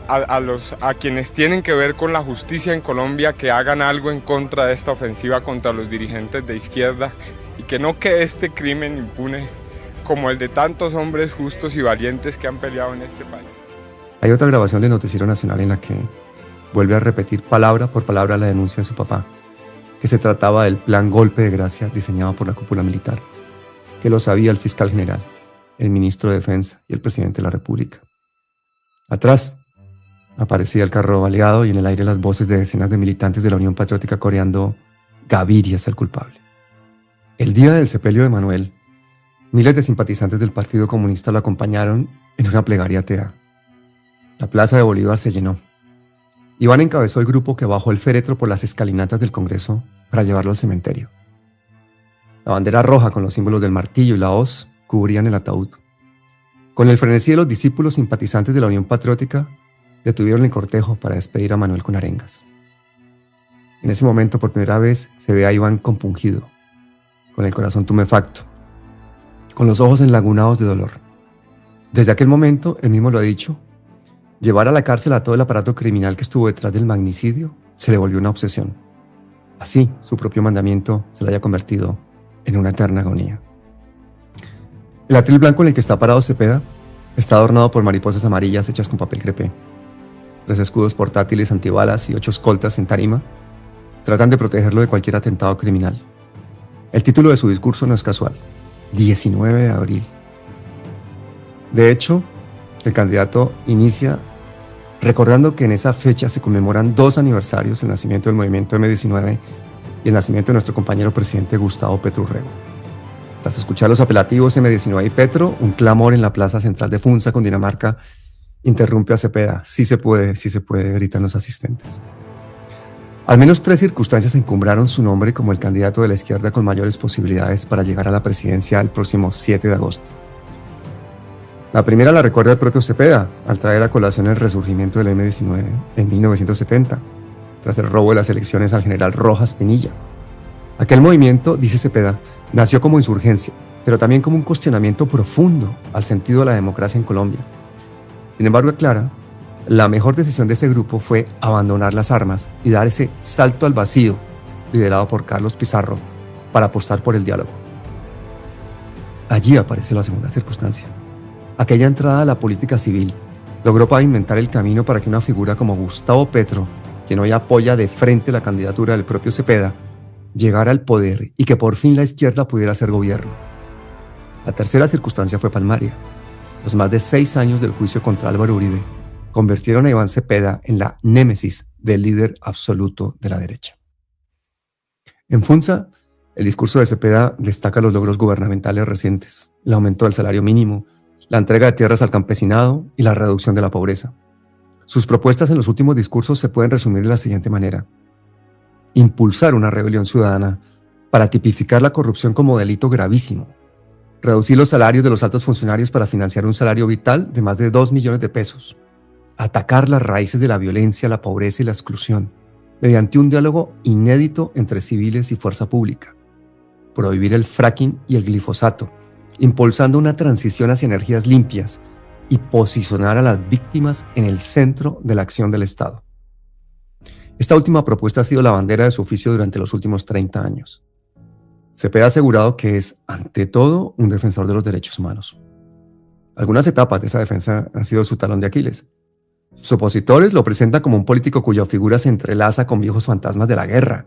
a quienes tienen que ver con la justicia en Colombia, que hagan algo en contra de esta ofensiva contra los dirigentes de izquierda y que no quede este crimen impune como el de tantos hombres justos y valientes que han peleado en este país. Hay otra grabación del Noticiero Nacional en la que vuelve a repetir palabra por palabra la denuncia de su papá, que se trataba del plan golpe de gracia diseñado por la cúpula militar, que lo sabía el fiscal general, el ministro de Defensa y el presidente de la República. Atrás aparecía el carro baleado y en el aire las voces de decenas de militantes de la Unión Patriótica coreando «Gaviria es el culpable». El día del sepelio de Manuel, miles de simpatizantes del Partido Comunista lo acompañaron en una plegaria atea. La plaza de Bolívar se llenó. Iván encabezó el grupo que bajó el féretro por las escalinatas del Congreso para llevarlo al cementerio. La bandera roja con los símbolos del martillo y la hoz cubrían el ataúd. Con el frenesí de los discípulos simpatizantes de la Unión Patriótica, detuvieron el cortejo para despedir a Manuel con arengas. En ese momento, por primera vez, se ve a Iván compungido, con el corazón tumefacto, con los ojos enlagunados de dolor. Desde aquel momento, él mismo lo ha dicho, llevar a la cárcel a todo el aparato criminal que estuvo detrás del magnicidio se le volvió una obsesión. Así, su propio mandamiento se le haya convertido en una eterna agonía. El atril blanco en el que está parado Cepeda está adornado por mariposas amarillas hechas con papel crepé. 3 escudos portátiles antibalas y 8 escoltas en tarima tratan de protegerlo de cualquier atentado criminal. El título de su discurso no es casual: 19 de abril. De hecho, el candidato inicia recordando que en esa fecha se conmemoran 2 aniversarios: el nacimiento del movimiento M19 y el nacimiento de nuestro compañero presidente Gustavo Petro Urrego. Tras escuchar los apelativos M19 y Petro, un clamor en la plaza central de Funza, Cundinamarca, interrumpe a Cepeda. Sí se puede, gritan los asistentes. Al menos 3 circunstancias encumbraron su nombre como el candidato de la izquierda con mayores posibilidades para llegar a la presidencia el próximo 7 de agosto. La primera la recuerda el propio Cepeda, al traer a colación el resurgimiento del M19 en 1970, tras el robo de las elecciones al general Rojas Pinilla. Aquel movimiento, dice Cepeda, nació como insurgencia, pero también como un cuestionamiento profundo al sentido de la democracia en Colombia. Sin embargo, aclara, la mejor decisión de ese grupo fue abandonar las armas y dar ese salto al vacío, liderado por Carlos Pizarro, para apostar por el diálogo. Allí aparece la segunda circunstancia. Aquella entrada a la política civil logró pavimentar el camino para que una figura como Gustavo Petro, quien hoy apoya de frente la candidatura del propio Cepeda, llegara al poder y que por fin la izquierda pudiera hacer gobierno. La tercera circunstancia fue palmaria. Los más de 6 años del juicio contra Álvaro Uribe convirtieron a Iván Cepeda en la némesis del líder absoluto de la derecha. En Funza, el discurso de Cepeda destaca los logros gubernamentales recientes, el aumento del salario mínimo, la entrega de tierras al campesinado y la reducción de la pobreza. Sus propuestas en los últimos discursos se pueden resumir de la siguiente manera: impulsar una rebelión ciudadana para tipificar la corrupción como delito gravísimo, reducir los salarios de los altos funcionarios para financiar un salario vital de más de 2 millones de pesos, atacar las raíces de la violencia, la pobreza y la exclusión, mediante un diálogo inédito entre civiles y fuerza pública, prohibir el fracking y el glifosato, impulsando una transición hacia energías limpias y posicionar a las víctimas en el centro de la acción del Estado. Esta última propuesta ha sido la bandera de su oficio durante los últimos 30 años. Cepeda ha asegurado que es, ante todo, un defensor de los derechos humanos. Algunas etapas de esa defensa han sido su talón de Aquiles. Sus opositores lo presentan como un político cuya figura se entrelaza con viejos fantasmas de la guerra.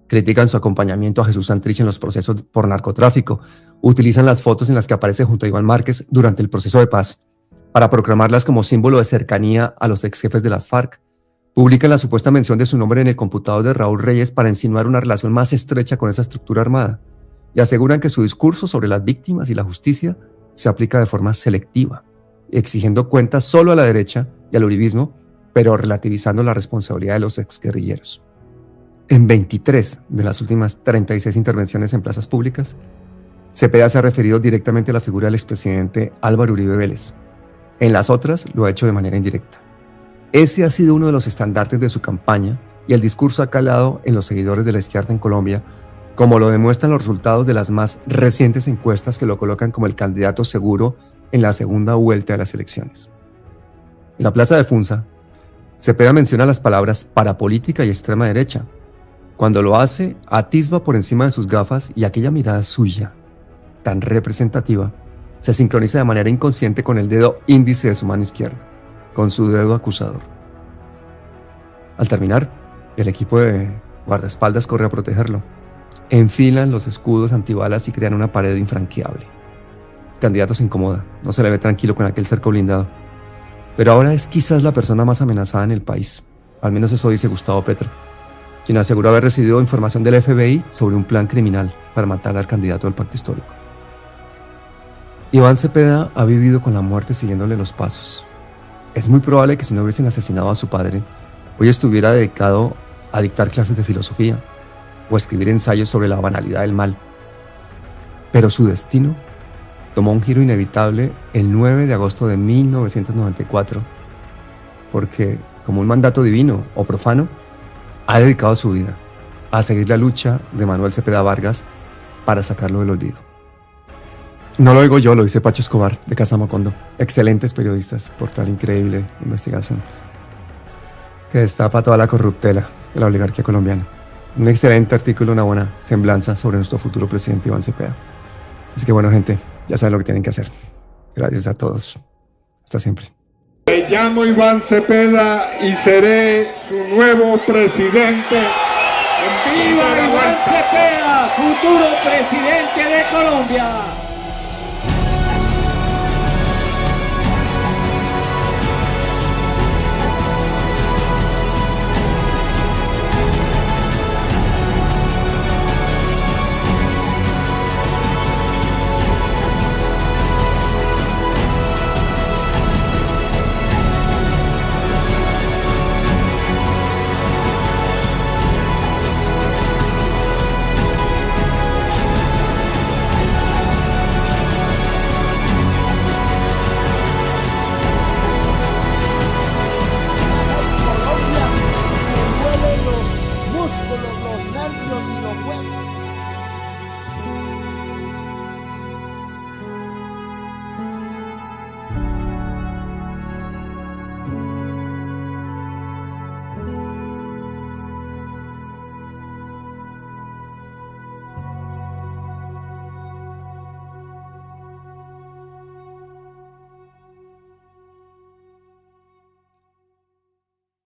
Critican su acompañamiento a Jesús Santrich en los procesos por narcotráfico. Utilizan las fotos en las que aparece junto a Iván Márquez durante el proceso de paz para proclamarlas como símbolo de cercanía a los ex jefes de las FARC. Publican la supuesta mención de su nombre en el computador de Raúl Reyes para insinuar una relación más estrecha con esa estructura armada. Y aseguran que su discurso sobre las víctimas y la justicia se aplica de forma selectiva, exigiendo cuentas solo a la derecha y al uribismo, pero relativizando la responsabilidad de los exguerrilleros. En 23 de las últimas 36 intervenciones en plazas públicas, Cepeda se ha referido directamente a la figura del expresidente Álvaro Uribe Vélez. En las otras lo ha hecho de manera indirecta. Ese ha sido uno de los estandartes de su campaña y el discurso ha calado en los seguidores de la izquierda en Colombia, como lo demuestran los resultados de las más recientes encuestas que lo colocan como el candidato seguro en la segunda vuelta de las elecciones. En la plaza de Funza, Cepeda menciona las palabras parapolítica y extrema derecha. Cuando lo hace, atisba por encima de sus gafas y aquella mirada suya, tan representativa, se sincroniza de manera inconsciente con el dedo índice de su mano izquierda, con su dedo acusador. Al terminar, el equipo de guardaespaldas corre a protegerlo. Enfilan los escudos antibalas y crean una pared infranqueable. El candidato se incomoda, no se le ve tranquilo con aquel cerco blindado. Pero ahora es quizás la persona más amenazada en el país, al menos eso dice Gustavo Petro, quien aseguró haber recibido información del FBI sobre un plan criminal para matar al candidato del pacto histórico. Iván Cepeda ha vivido con la muerte siguiéndole los pasos. Es muy probable que si no hubiesen asesinado a su padre, hoy estuviera dedicado a dictar clases de filosofía o a escribir ensayos sobre la banalidad del mal. Pero su destino tomó un giro inevitable el 9 de agosto de 1994, porque, como un mandato divino o profano, ha dedicado su vida a seguir la lucha de Manuel Cepeda Vargas para sacarlo del olvido. No lo digo yo, lo dice Pacho Escobar de Casa Macondo. Excelentes periodistas por tal increíble investigación que destapa toda la corruptela de la oligarquía colombiana. Un excelente artículo, una buena semblanza sobre nuestro futuro presidente Iván Cepeda. Así que bueno, gente, ya saben lo que tienen que hacer. Gracias a todos. Hasta siempre. Me llamo Iván Cepeda y seré su nuevo presidente. ¡Viva Iván Cepeda, futuro presidente de Colombia!